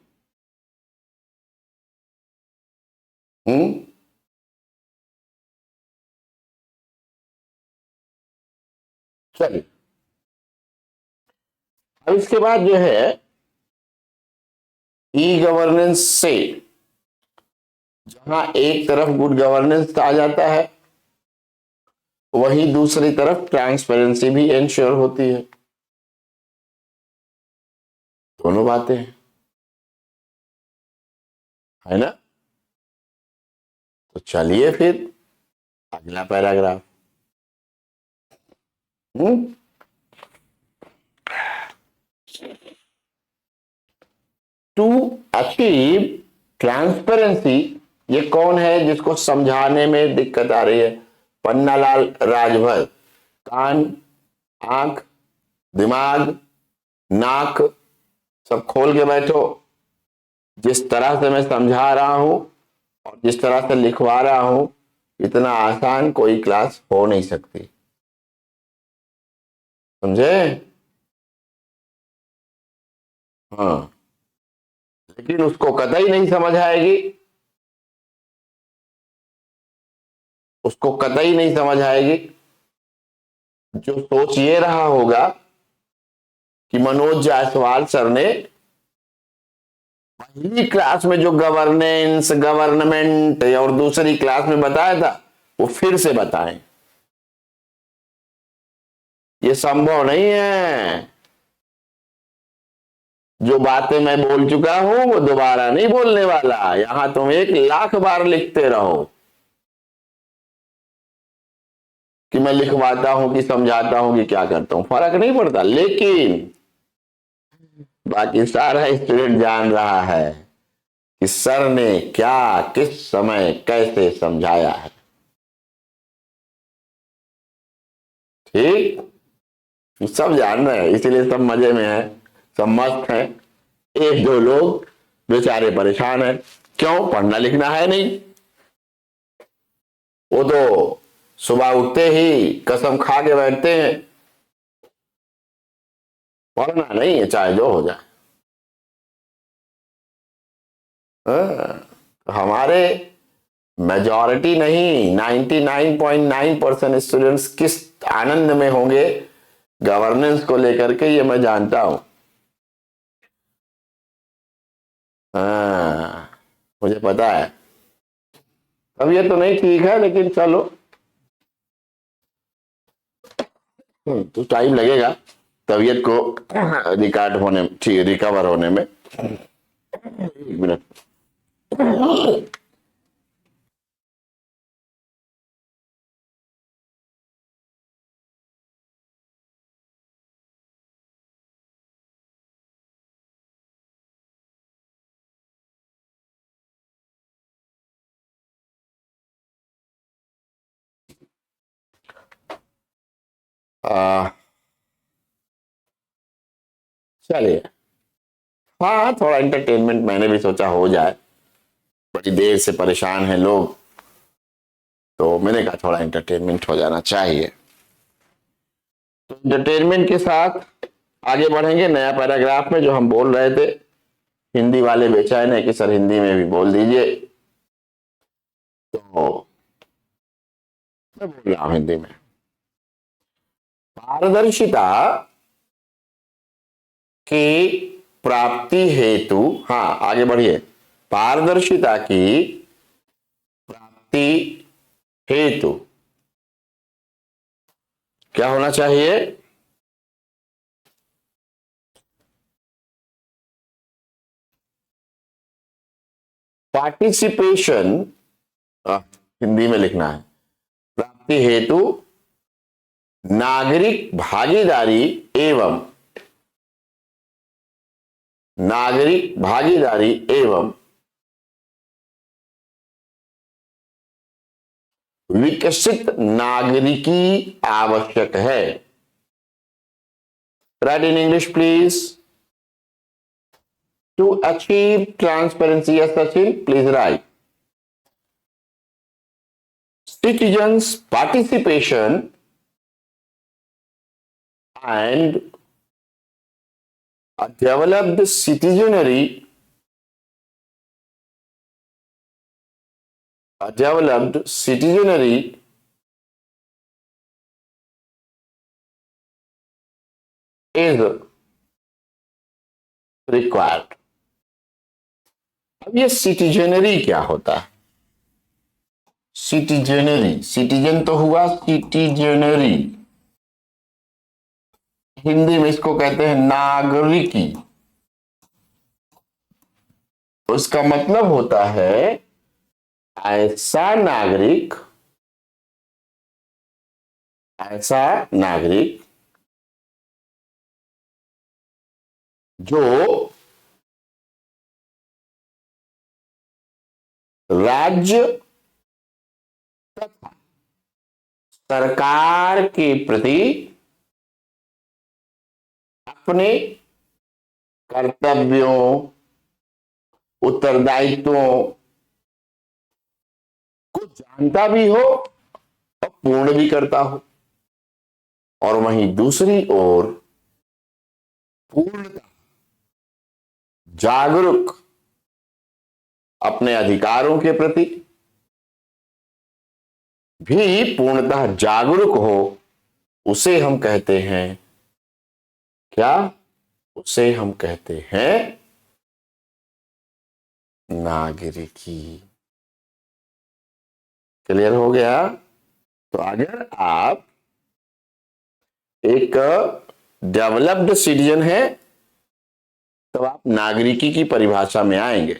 चलिए, अब इसके बाद जो है ई गवर्नेंस से जहां एक तरफ गुड गवर्नेंस आ जाता है, वहीं दूसरी तरफ ट्रांसपेरेंसी भी इंश्योर होती दोनों बातें हैं, है ना? तो चलिए फिर अगला पैराग्राफ। टू अचीव ट्रांसपेरेंसी, ये कौन है जिसको समझाने में दिक्कत आ रही है? पन्नालाल राजभर। कान, आंख, दिमाग, नाक सब खोल के बैठो। जिस तरह से मैं समझा रहा हूं और जिस तरह से लिखवा रहा हूं, इतना आसान कोई क्लास हो नहीं सकती, समझे? हाँ, लेकिन उसको कतई नहीं समझ आएगी, उसको कतई नहीं समझ आएगी जो सोच ये रहा होगा कि मनोज जायसवाल सर ने पहली क्लास में जो गवर्नेंस गवर्नमेंट और दूसरी क्लास में बताया था वो फिर से बताएं। ये संभव नहीं है। जो बातें मैं बोल चुका हूं वो दोबारा नहीं बोलने वाला। यहां तुम 1,00,000 बार लिखते रहो कि मैं लिखवाता हूं कि समझाता हूं कि क्या करता हूं, फर्क नहीं पड़ता। लेकिन बाकी सारा स्टूडेंट जान रहा है कि सर ने क्या, किस समय, कैसे समझाया है। ठीक, सब जान रहे हैं, इसीलिए सब मजे में है, सब मस्त है। एक दो लोग बेचारे परेशान हैं। क्यों? पढ़ना लिखना है नहीं। वो तो सुबह उठते ही कसम खा के बैठते हैं, पढ़ना नहीं है चाहे जो हो जाए। हमारे मेजॉरिटी नहीं, 99.9% स्टूडेंट्स किस आनंद में होंगे गवर्नेंस को लेकर के, ये मैं जानता हूं। मुझे पता है। अब ये तो नहीं ठीक है, लेकिन चलो, तो टाइम लगेगा तबीयत को रिकॉर्ड होने, ठीक, रिकवर होने में। 1 मिनट। चलिए, हाँ, थोड़ा एंटरटेनमेंट मैंने भी सोचा हो जाए। बड़ी देर से परेशान हैं लोग, तो मैंने कहा थोड़ा एंटरटेनमेंट हो जाना चाहिए। तो एंटरटेनमेंट के साथ आगे बढ़ेंगे नया पैराग्राफ में। जो हम बोल रहे थे, हिंदी वाले बेचैन है कि सर हिंदी में भी बोल दीजिए, तो मैं बोल रहा हूं हिंदी में। पारदर्शिता की प्राप्ति हेतु, हाँ आगे बढ़िए, पारदर्शिता की प्राप्ति हेतु क्या होना चाहिए? पार्टिसिपेशन हिंदी में लिखना है, प्राप्ति हेतु नागरिक भागीदारी एवं विकसित नागरिकी आवश्यक है। Right in English please. To achieve transparency, yes, Sachin, please write. Citizens' participation and a developed citizenry is required. अब ये सिटीजनरी क्या होता है? सिटीजनरी, सिटीजन तो हुआ, सिटीजनरी हिंदी में इसको कहते हैं नागरिकी। उसका मतलब होता है ऐसा नागरिक जो राज्य तथा सरकार के प्रति अपने कर्तव्यों, उत्तरदायित्वों को जानता भी हो और पूर्ण भी करता हो, और वहीं दूसरी ओर पूर्णतः जागरूक अपने अधिकारों के प्रति भी पूर्णतः जागरूक हो, उसे हम कहते हैं क्या? उसे हम कहते हैं नागरिकी। क्लियर हो गया? तो अगर आप एक डेवलप्ड सिटीजन है तब आप नागरिकी की परिभाषा में आएंगे।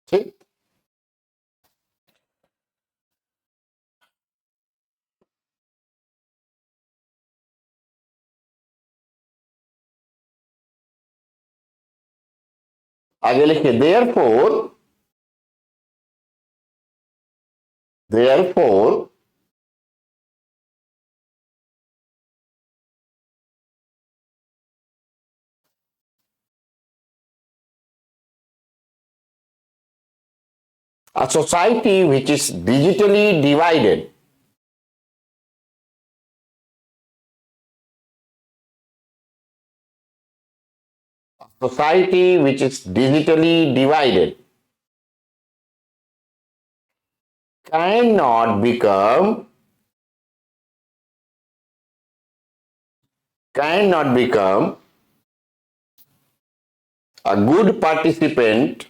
ठीक, आगे लिखिए therefore a society which is digitally divided cannot become a good participant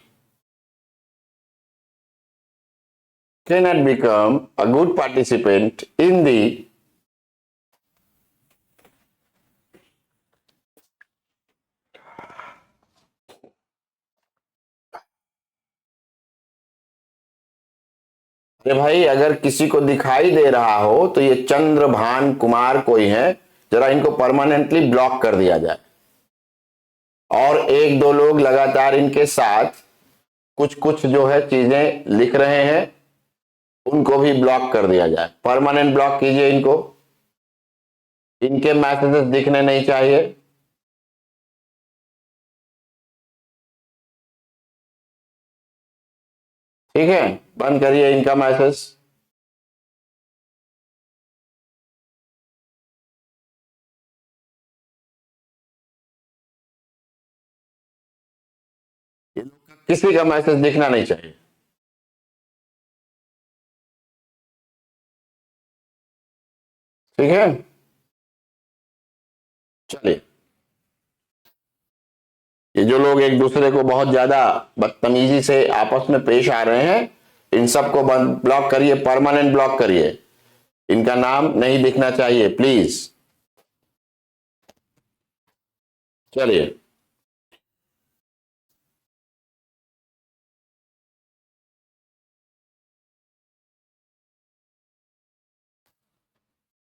in the अरे भाई, अगर किसी को दिखाई दे रहा हो तो ये चंद्रभान कुमार कोई है, जरा इनको परमानेंटली ब्लॉक कर दिया जाए, और एक दो लोग लगातार इनके साथ कुछ कुछ जो है चीजें लिख रहे हैं, उनको भी ब्लॉक कर दिया जाए। परमानेंट ब्लॉक कीजिए इनको, इनके मैसेजेस दिखने नहीं चाहिए। ठीक है, बंद करिए इनका मैसेज। किसी का मैसेज दिखना नहीं चाहिए। ठीक है, चलिए, ये जो लोग एक दूसरे को बहुत ज्यादा बदतमीजी से आपस में पेश आ रहे हैं, इन सबको ब्लॉक करिए, परमानेंट ब्लॉक करिए। इनका नाम नहीं दिखना चाहिए प्लीज। चलिए,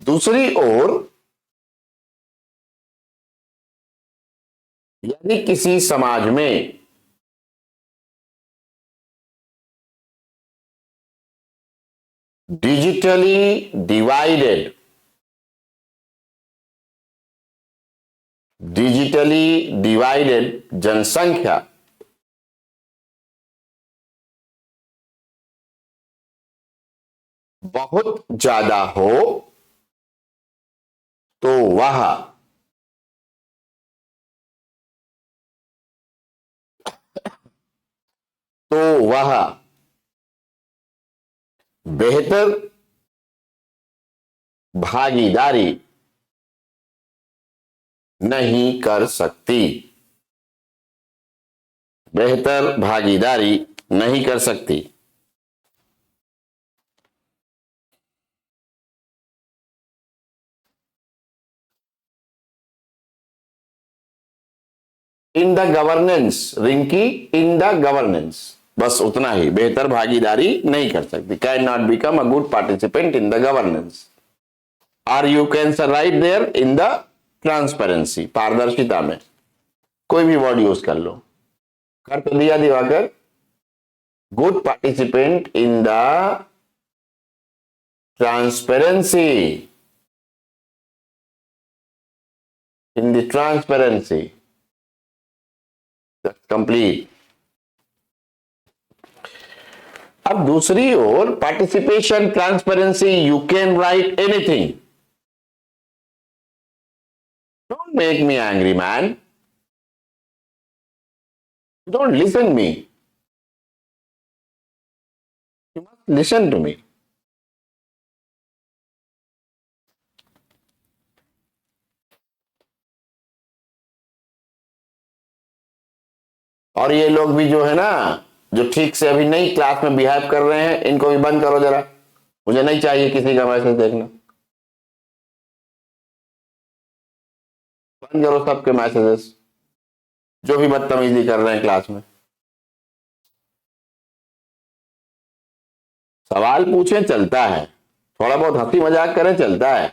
दूसरी ओर यदि किसी समाज में डिजिटली डिवाइडेड जनसंख्या बहुत ज्यादा हो तो वह बेहतर भागीदारी नहीं कर सकती, बेहतर भागीदारी नहीं कर सकती। In the governance, Rinki, in the governance, बस उतना ही, बेहतर भागीदारी नहीं कर सकती, can not become a good participant in the governance. और you can write there in the transparency, पारदर्शिता में कोई भी वर्ड यूज कर लो। कर तो दिया Diwakar, good participant in the transparency, in the transparency, complete. अब दूसरी ओर participation, transparency, you can write anything. Don't make me angry man, don't listen me, you must listen to me. और ये लोग भी जो है ना, जो ठीक से अभी नई क्लास में बिहेव कर रहे हैं, इनको भी बंद करो जरा, मुझे नहीं चाहिए किसी का मैसेज देखना। बंद करो सबके मैसेजेस, जो भी बदतमीजी कर रहे हैं क्लास में। सवाल पूछें चलता है, थोड़ा बहुत हंसी मजाक करें चलता है,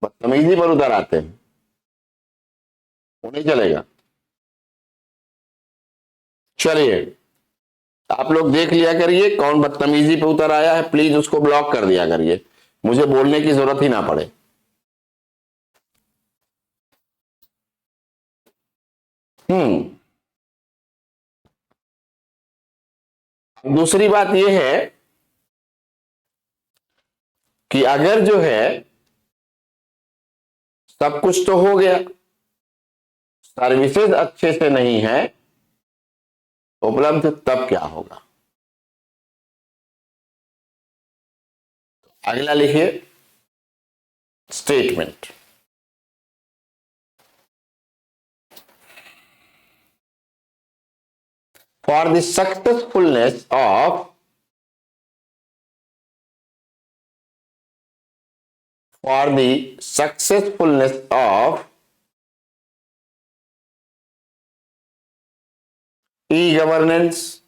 बदतमीजी पर उतर आते हैं वो नहीं चलेगा। चलिए, आप लोग देख लिया करिए कौन बदतमीजी पे उतर आया है, प्लीज उसको ब्लॉक कर दिया करिए, मुझे बोलने की जरूरत ही ना पड़े। दूसरी बात यह है कि अगर जो है सब कुछ तो हो गया, सर्विसेज अच्छे से नहीं है उपलब्ध, तब क्या होगा? अगला लिखिए statement. For the successfulness of e-governance,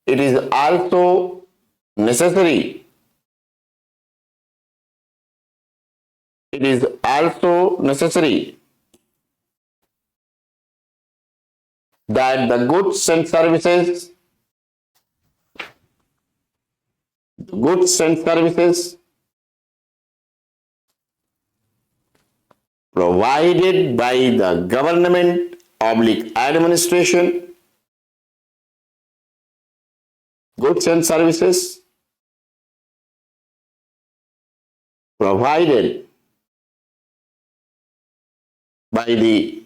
it is also necessary that the goods and services provided by the government oblique administration, goods and services provided by the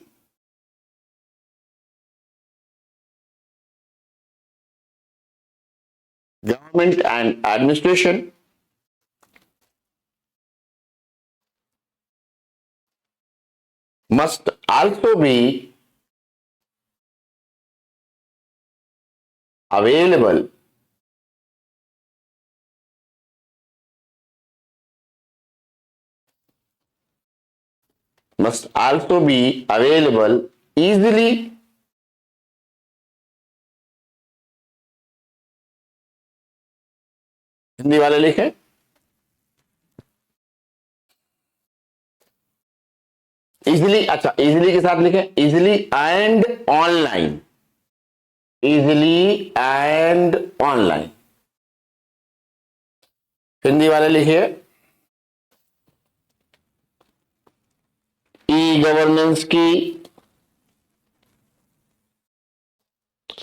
government and administration must also be available easily Hindi वाले लिखें। इजिली, अच्छा इजिली के साथ लिखें, easily and online, easily and online. Hindi वाले लिखिए, ई गवर्नेंस की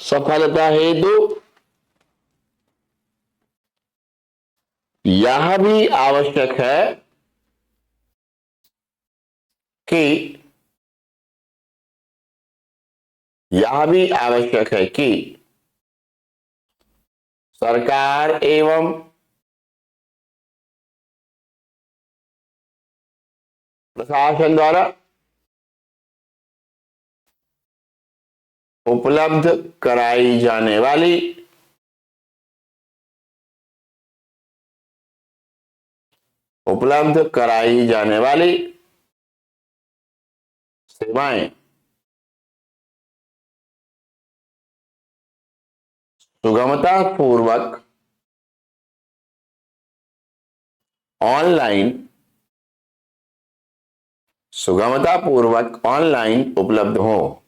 सफलता हेतु यह भी आवश्यक है कि, यह भी आवश्यक है कि सरकार एवं प्रशासन द्वारा उपलब्ध कराई जाने वाली सेवाएं सुगमतापूर्वक ऑनलाइन उपलब्ध हो।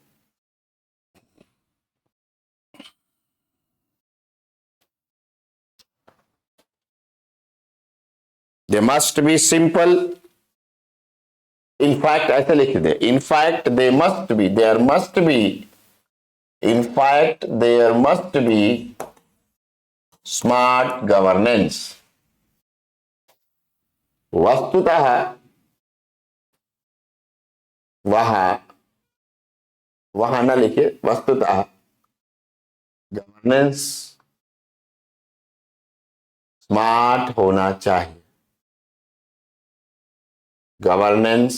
They must be simple, in fact ऐसे लिख दे, in fact they must be, there must be, in fact there must be smart governance. वस्तुतः वहां ना लिखिए, वस्तुतः गवर्नेंस स्मार्ट होना चाहिए, गवर्नेंस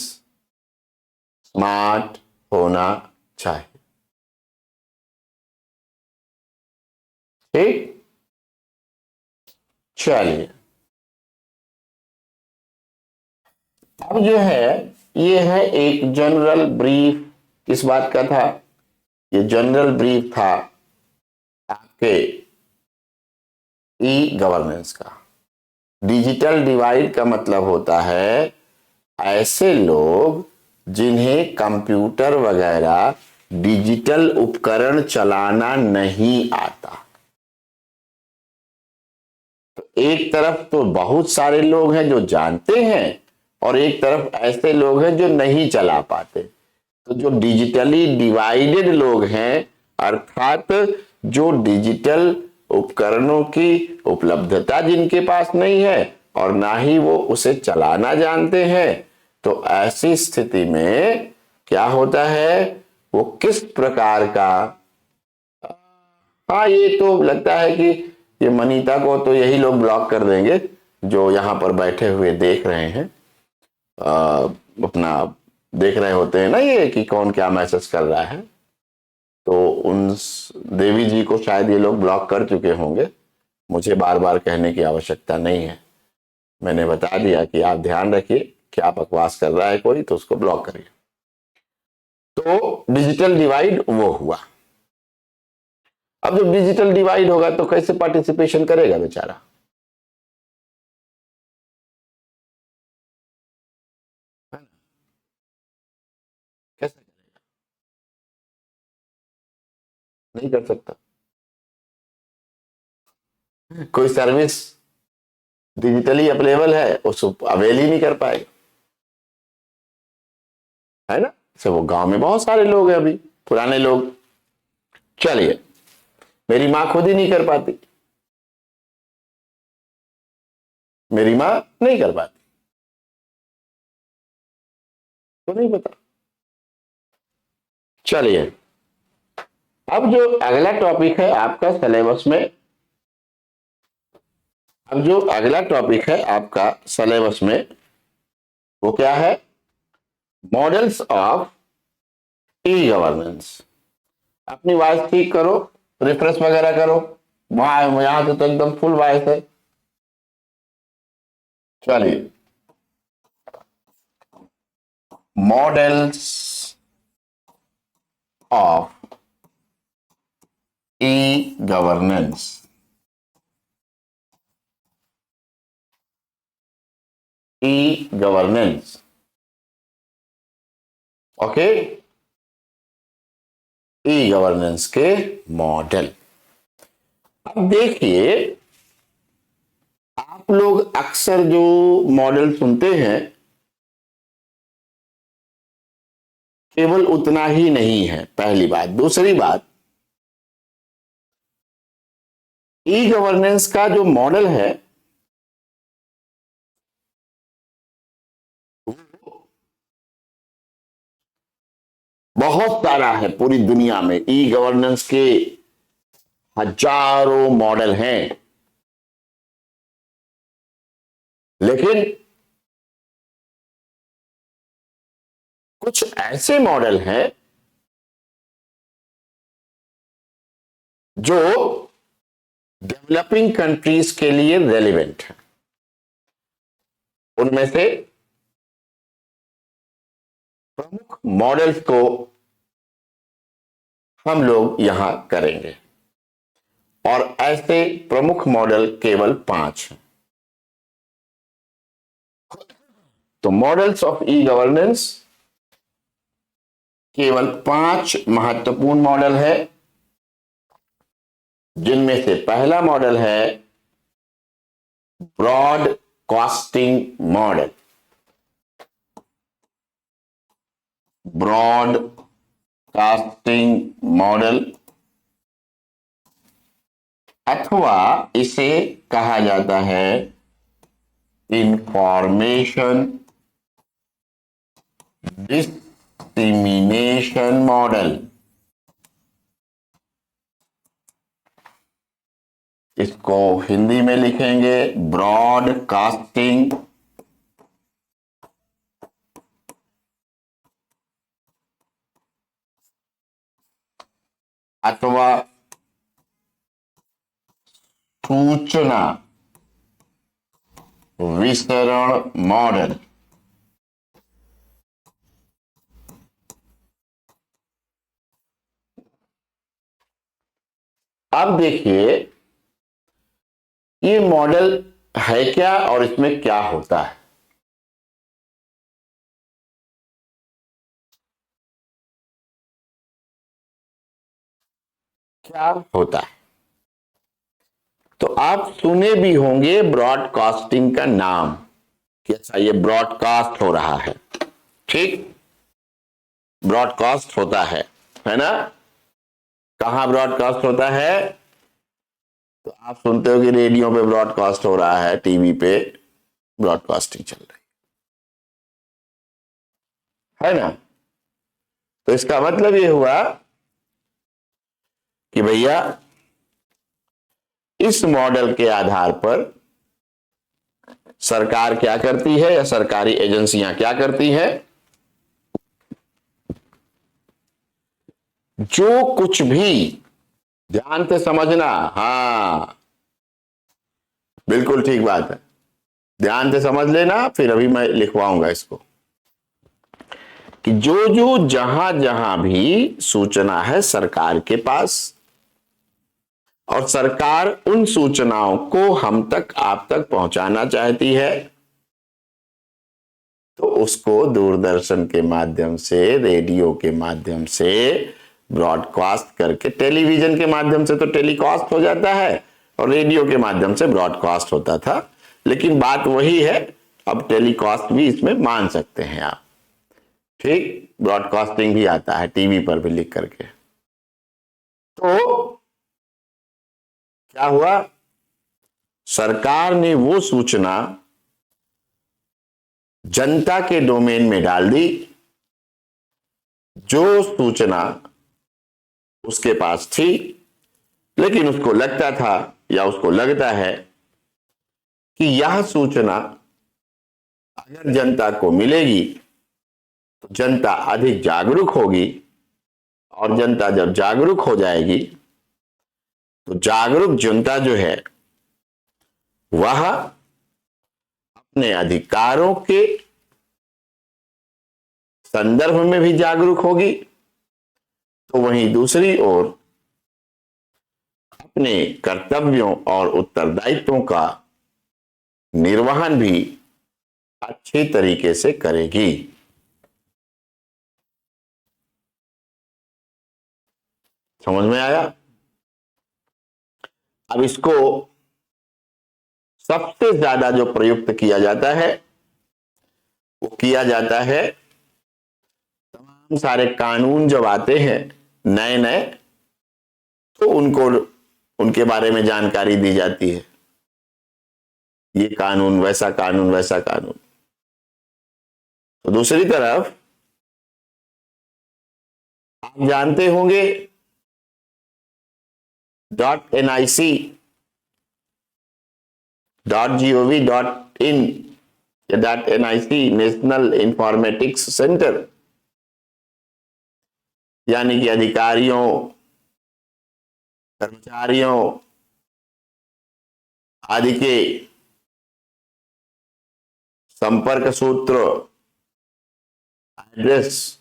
स्मार्ट होना चाहिए। ठीक, चलिए अब जो है ये है एक जनरल ब्रीफ, किस बात का था, ये जनरल ब्रीफ था आपके ई गवर्नेंस का। डिजिटल डिवाइड का मतलब होता है ऐसे लोग जिन्हें कंप्यूटर वगैरह डिजिटल उपकरण चलाना नहीं आता। तो एक तरफ तो बहुत सारे लोग हैं जो जानते हैं और एक तरफ ऐसे लोग हैं जो नहीं चला पाते। तो जो डिजिटली डिवाइडेड लोग हैं, अर्थात जो डिजिटल उपकरणों की उपलब्धता जिनके पास नहीं है और ना ही वो उसे चलाना जानते हैं, तो ऐसी स्थिति में क्या होता है, वो किस प्रकार का, हाँ ये तो लगता है कि ये मनीता को तो यही लोग ब्लॉक कर देंगे जो यहां पर बैठे हुए देख रहे हैं, अपना देख रहे होते हैं ना ये कि कौन क्या मैसेज कर रहा है। तो उन देवी जी को शायद ये लोग ब्लॉक कर चुके होंगे, मुझे बार बार कहने की आवश्यकता नहीं है, मैंने बता दिया कि आप ध्यान रखिए, क्या बकवास कर रहा है कोई तो उसको ब्लॉक करिए। तो डिजिटल डिवाइड वो हुआ। अब जब डिजिटल डिवाइड होगा तो कैसे पार्टिसिपेशन करेगा बेचारा, कैसे करेगा, नहीं कर सकता। कोई सर्विस डिजिटली अवेलेबल है उसको अवेल ही नहीं कर पाएगा, है ना। से वो गांव में बहुत सारे लोग हैं अभी, पुराने लोग, चलिए मेरी मां खुद ही नहीं कर पाती, मेरी मां नहीं कर पाती, तो नहीं पता। चलिए अब जो अगला टॉपिक है आपका सिलेबस में, अब जो अगला टॉपिक है आपका सिलेबस में वो क्या है, मॉडल्स ऑफ ई गवर्नेंस। अपनी वॉइस ठीक करो, रिफ्रेश वगैरह करो, वहां यहां से तो एकदम फुल वॉइस है। चलिए, models of e governance, e governance. Okay, e governance के मॉडल। अब देखिए, आप लोग अक्सर जो मॉडल सुनते हैं केवल उतना ही नहीं है, पहली बात। दूसरी बात, ई गवर्नेंस का जो मॉडल है बहुत सारा है पूरी दुनिया में। ई गवर्नेंस के हजारों मॉडल हैं, लेकिन कुछ ऐसे मॉडल हैं जो डेवलपिंग कंट्रीज के लिए रेलिवेंट है। उनमें से प्रमुख मॉडल्स को हम लोग यहां करेंगे, और ऐसे प्रमुख मॉडल केवल 5 हैं। तो मॉडल्स ऑफ ई गवर्नेंस केवल 5 महत्वपूर्ण मॉडल है, जिनमें से पहला मॉडल है ब्रॉडकास्टिंग मॉडल। ब्रॉडकास्टिंग मॉडल, अथवा इसे कहा जाता है इंफॉर्मेशन डिसमिनेशन मॉडल। इसको हिंदी में लिखेंगे ब्रॉडकास्टिंग अथवा सूचना वितरण मॉडल। अब देखिए, ये मॉडल है क्या और इसमें क्या होता है। क्या होता है, तो आप सुने भी होंगे ब्रॉडकास्टिंग का नाम कि अच्छा ये ब्रॉडकास्ट हो रहा है। ठीक, ब्रॉडकास्ट होता है ना। कहां ब्रॉडकास्ट होता है? तो आप सुनते हो कि रेडियो पे ब्रॉडकास्ट हो रहा है, टीवी पे ब्रॉडकास्टिंग चल रही है ना। तो इसका मतलब ये हुआ कि भैया इस मॉडल के आधार पर सरकार क्या करती है या सरकारी एजेंसियां क्या करती है, जो कुछ भी, ध्यान से समझना, हाँ बिल्कुल ठीक बात है, ध्यान से समझ लेना, फिर अभी मैं लिखवाऊंगा इसको, कि जो जो जहां जहां भी सूचना है सरकार के पास, और सरकार उन सूचनाओं को हम तक, आप तक पहुंचाना चाहती है, तो उसको दूरदर्शन के माध्यम से, रेडियो के माध्यम से ब्रॉडकास्ट करके, टेलीविजन के माध्यम से तो टेलीकास्ट हो जाता है और रेडियो के माध्यम से ब्रॉडकास्ट होता था, लेकिन बात वही है, अब टेलीकास्ट भी इसमें मान सकते हैं आप। ठीक, ब्रॉडकास्टिंग भी आता है टीवी पर भी लिख करके। तो क्या हुआ, सरकार ने वो सूचना जनता के डोमेन में डाल दी, जो सूचना उसके पास थी, लेकिन उसको लगता था या उसको लगता है कि यह सूचना अगर जनता को मिलेगी तो जनता अधिक जागरूक होगी, और जनता जब जागरूक हो जाएगी तो जागरूक जनता जो है वह अपने अधिकारों के संदर्भ में भी जागरूक होगी, तो वहीं दूसरी ओर अपने कर्तव्यों और उत्तरदायित्वों का निर्वहन भी अच्छी तरीके से करेगी। समझ में आया? अब इसको सबसे ज्यादा जो प्रयुक्त किया जाता है वो किया जाता है तमाम सारे कानून जब आते हैं नए नए, तो उनको उनके बारे में जानकारी दी जाती है। ये कानून, वैसा कानून, वैसा कानून। तो दूसरी तरफ आप जानते होंगे .nic .gov.in या .nic नेशनल इंफॉर्मेटिक्स सेंटर, यानी कि अधिकारियों, कर्मचारियों आदि के संपर्क सूत्र, एड्रेस,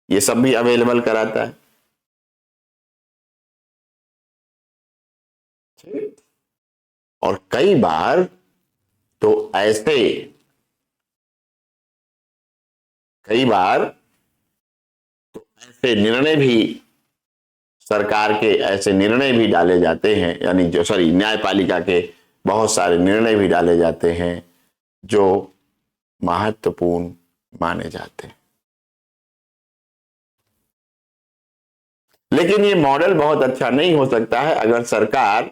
ये सब भी अवेलेबल कराता है। और कई बार तो ऐसे निर्णय भी, सरकार के ऐसे निर्णय भी डाले जाते हैं, यानी जो न्यायपालिका के बहुत सारे निर्णय भी डाले जाते हैं जो महत्वपूर्ण माने जाते हैं। लेकिन ये मॉडल बहुत अच्छा नहीं हो सकता है अगर सरकार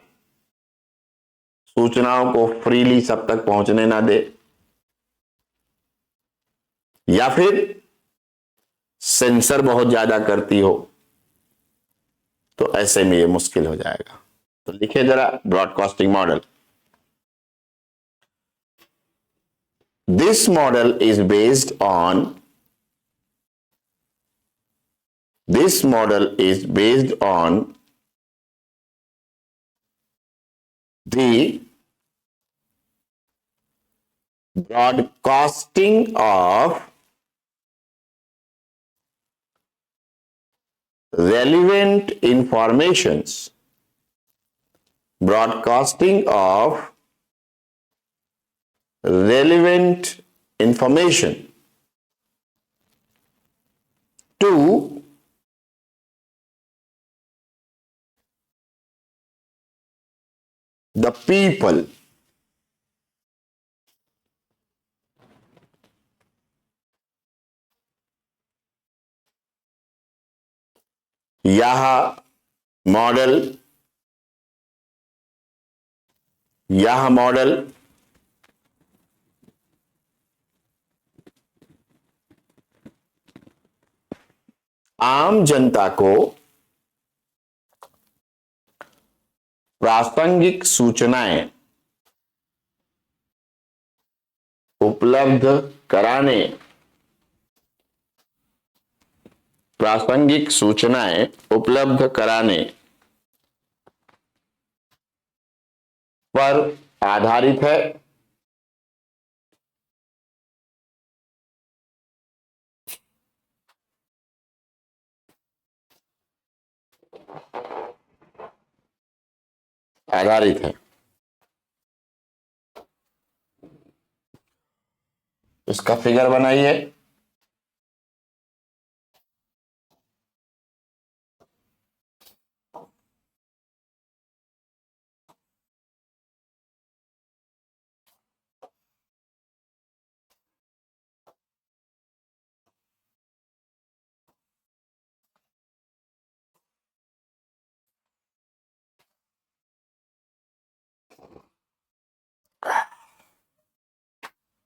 सूचनाओं को फ्रीली सब तक पहुंचने ना दे, या फिर सेंसर बहुत ज्यादा करती हो, तो ऐसे में ये मुश्किल हो जाएगा। तो लिखिए जरा broadcasting model. This model is based on the broadcasting of relevant informations, to the people. यह मॉडल आम जनता को प्रासंगिक सूचनाएं उपलब्ध कराने पर आधारित है। इसका फिगर बनाइए।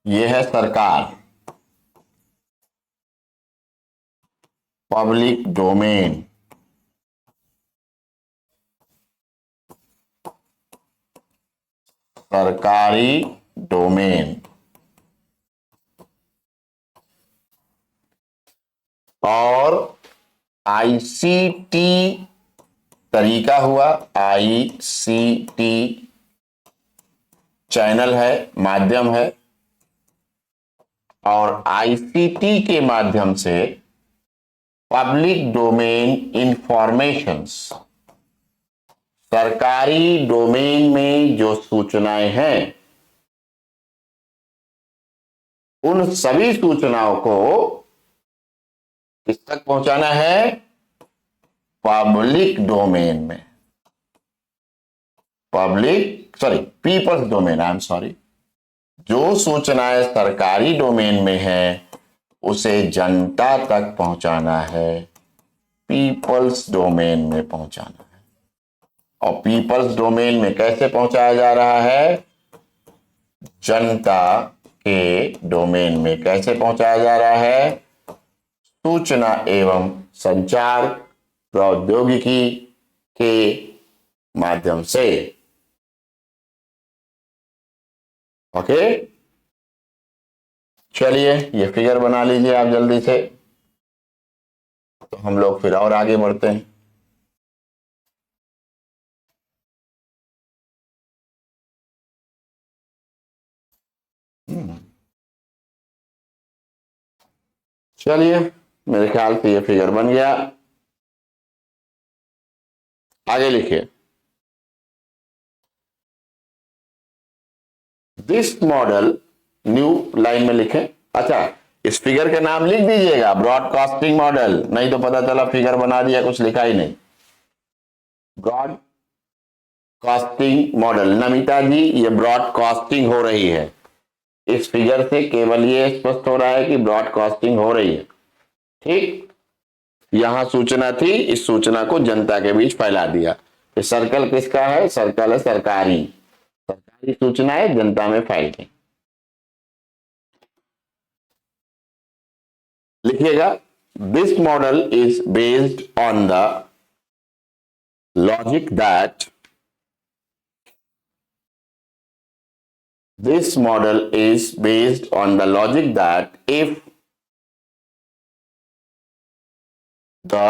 यह है सरकार, पब्लिक डोमेन। सरकारी डोमेन। और आईसीटी तरीका हुआ, आईसीटी चैनल है, माध्यम है, और आईसीटी के माध्यम से पब्लिक डोमेन इंफॉर्मेशंस, सरकारी डोमेन में जो सूचनाएं हैं उन सभी सूचनाओं को किस तक पहुंचाना है? पब्लिक डोमेन में, people's domain, I am sorry. जो सूचनाएं सरकारी डोमेन में है उसे जनता तक पहुंचाना है, पीपल्स डोमेन में पहुंचाना है। और पीपल्स डोमेन में कैसे पहुंचाया जा रहा है? जनता के डोमेन में कैसे पहुंचाया जा रहा है? सूचना एवं संचार प्रौद्योगिकी के माध्यम से। ओके, चलिए ये फिगर बना लीजिए आप जल्दी से, तो हम लोग फिर और आगे बढ़ते हैं। चलिए, मेरे ख्याल से ये फिगर बन गया। आगे लिखिए, दिस मॉडल, न्यू लाइन में लिखें। अच्छा, इस फिगर के नाम लिख दीजिएगा, ब्रॉडकास्टिंग मॉडल, नहीं तो पता चला फिगर बना दिया कुछ लिखा ही नहीं। ब्रॉडकास्टिंग मॉडल, नमिता जी ये ब्रॉडकास्टिंग हो रही है, इस फिगर से केवल ये स्पष्ट हो रहा है कि ब्रॉडकास्टिंग हो रही है। ठीक, यहां सूचना थी, इस सूचना को जनता के बीच फैला दिया। ये सर्कल किसका है? सर्कल है सरकारी, सरकारी सूचनाएं जनता में फैल गई। लिखिएगा, this model is based on the logic that, this model is based on the logic that if the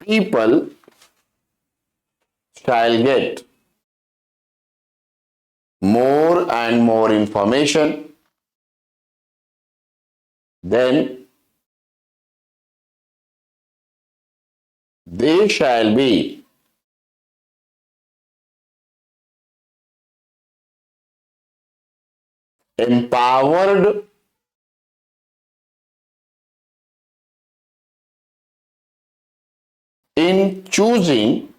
people shall get more and more information, then they shall be empowered in choosing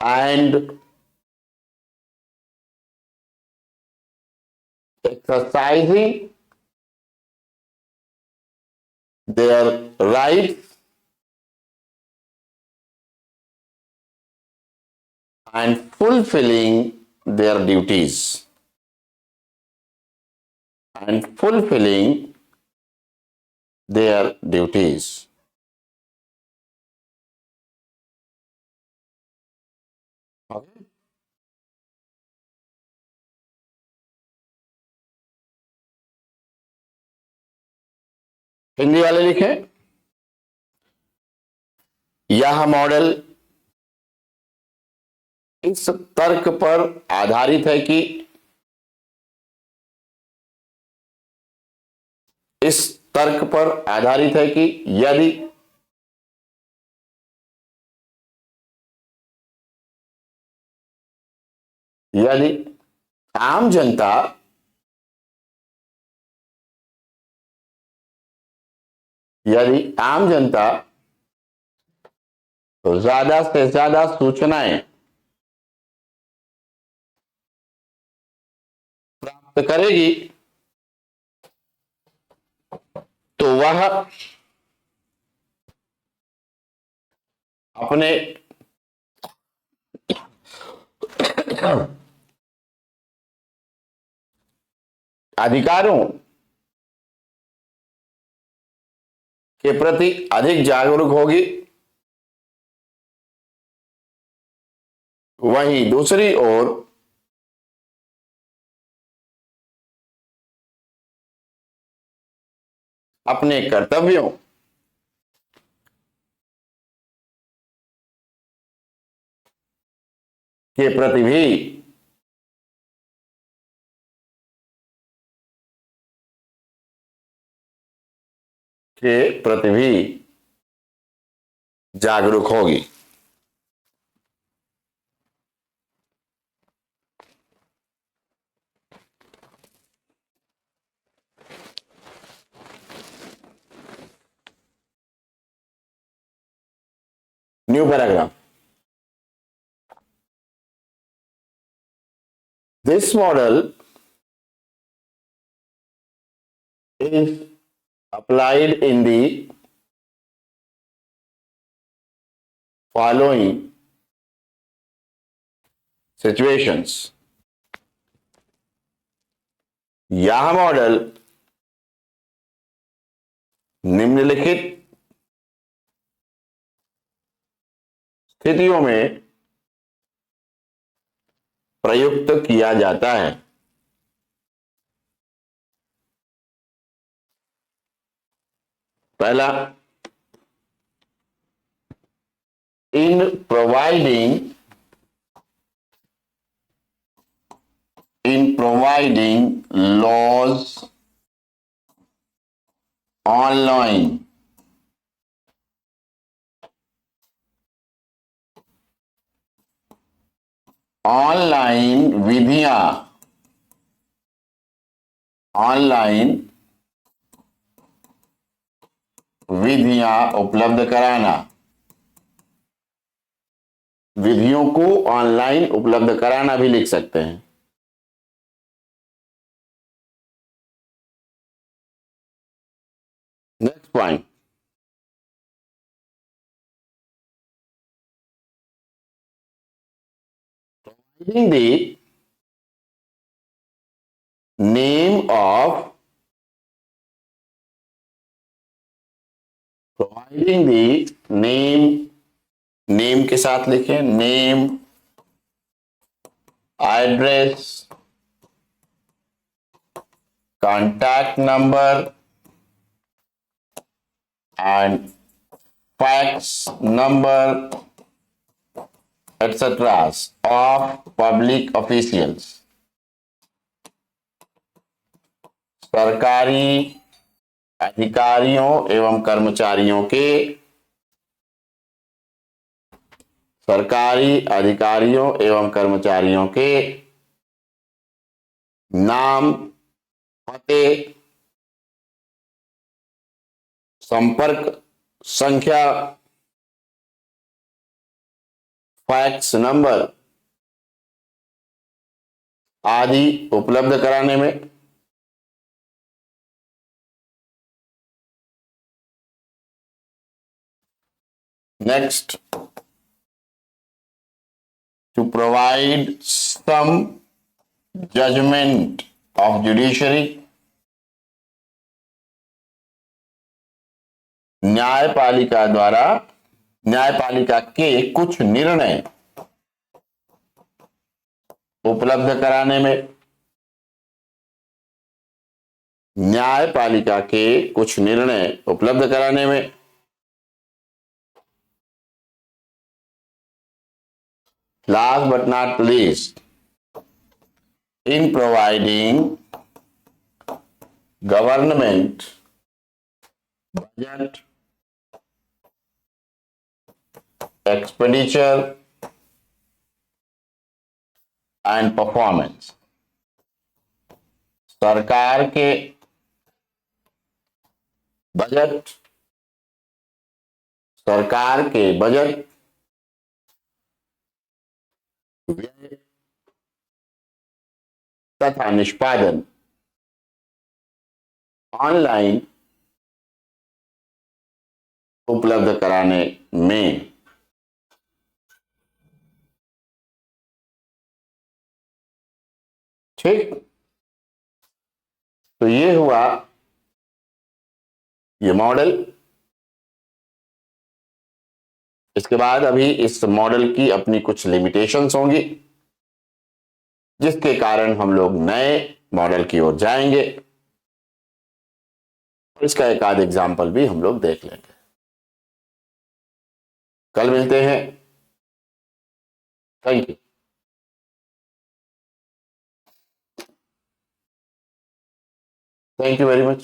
and exercising their rights and fulfilling their duties. And fulfilling their duties. Okay? Hindi वाले लिखें, यह मॉडल इस तर्क पर आधारित है कि इस तर्क पर आधारित है कि यदि यदि आम जनता तो ज्यादा से ज्यादा सूचनाएं प्राप्त करेगी तो वह अपने अधिकारों के प्रति अधिक जागरूक होगी। वहीं दूसरी ओर अपने कर्तव्यों के प्रति भी जागरूक होगी। New paragraph. This model is applied in the following situations। यह मॉडल निम्नलिखित स्थितियों में प्रयुक्त किया जाता है। पहला, इन प्रोवाइडिंग लॉज ऑनलाइन विधियां उपलब्ध कराना, विधियों को ऑनलाइन उपलब्ध कराना भी लिख सकते हैं। Next point, providing the name of name के साथ लिखें, name, address, contact number and fax number etc. of public officials, सरकारी अधिकारियों एवं कर्मचारियों के नाम, पते, संपर्क संख्या, फैक्स नंबर आदि उपलब्ध कराने में। Next, to provide some judgment of judiciary, न्यायपालिका के कुछ निर्णय उपलब्ध कराने में, न्यायपालिका के कुछ निर्णय उपलब्ध कराने में। Last but not least, in providing government budget, expenditure and performance, सरकार के बजट व्यय तथा निष्पादन ऑनलाइन उपलब्ध कराने में। ठीक, तो ये हुआ ये मॉडल। इसके बाद अभी इस मॉडल की अपनी कुछ लिमिटेशंस होंगी, जिसके कारण हम लोग नए मॉडल की ओर जाएंगे। इसका एक आध एग्जाम्पल भी हम लोग देख लेंगे। कल मिलते हैं। Thank you. Thank you very much.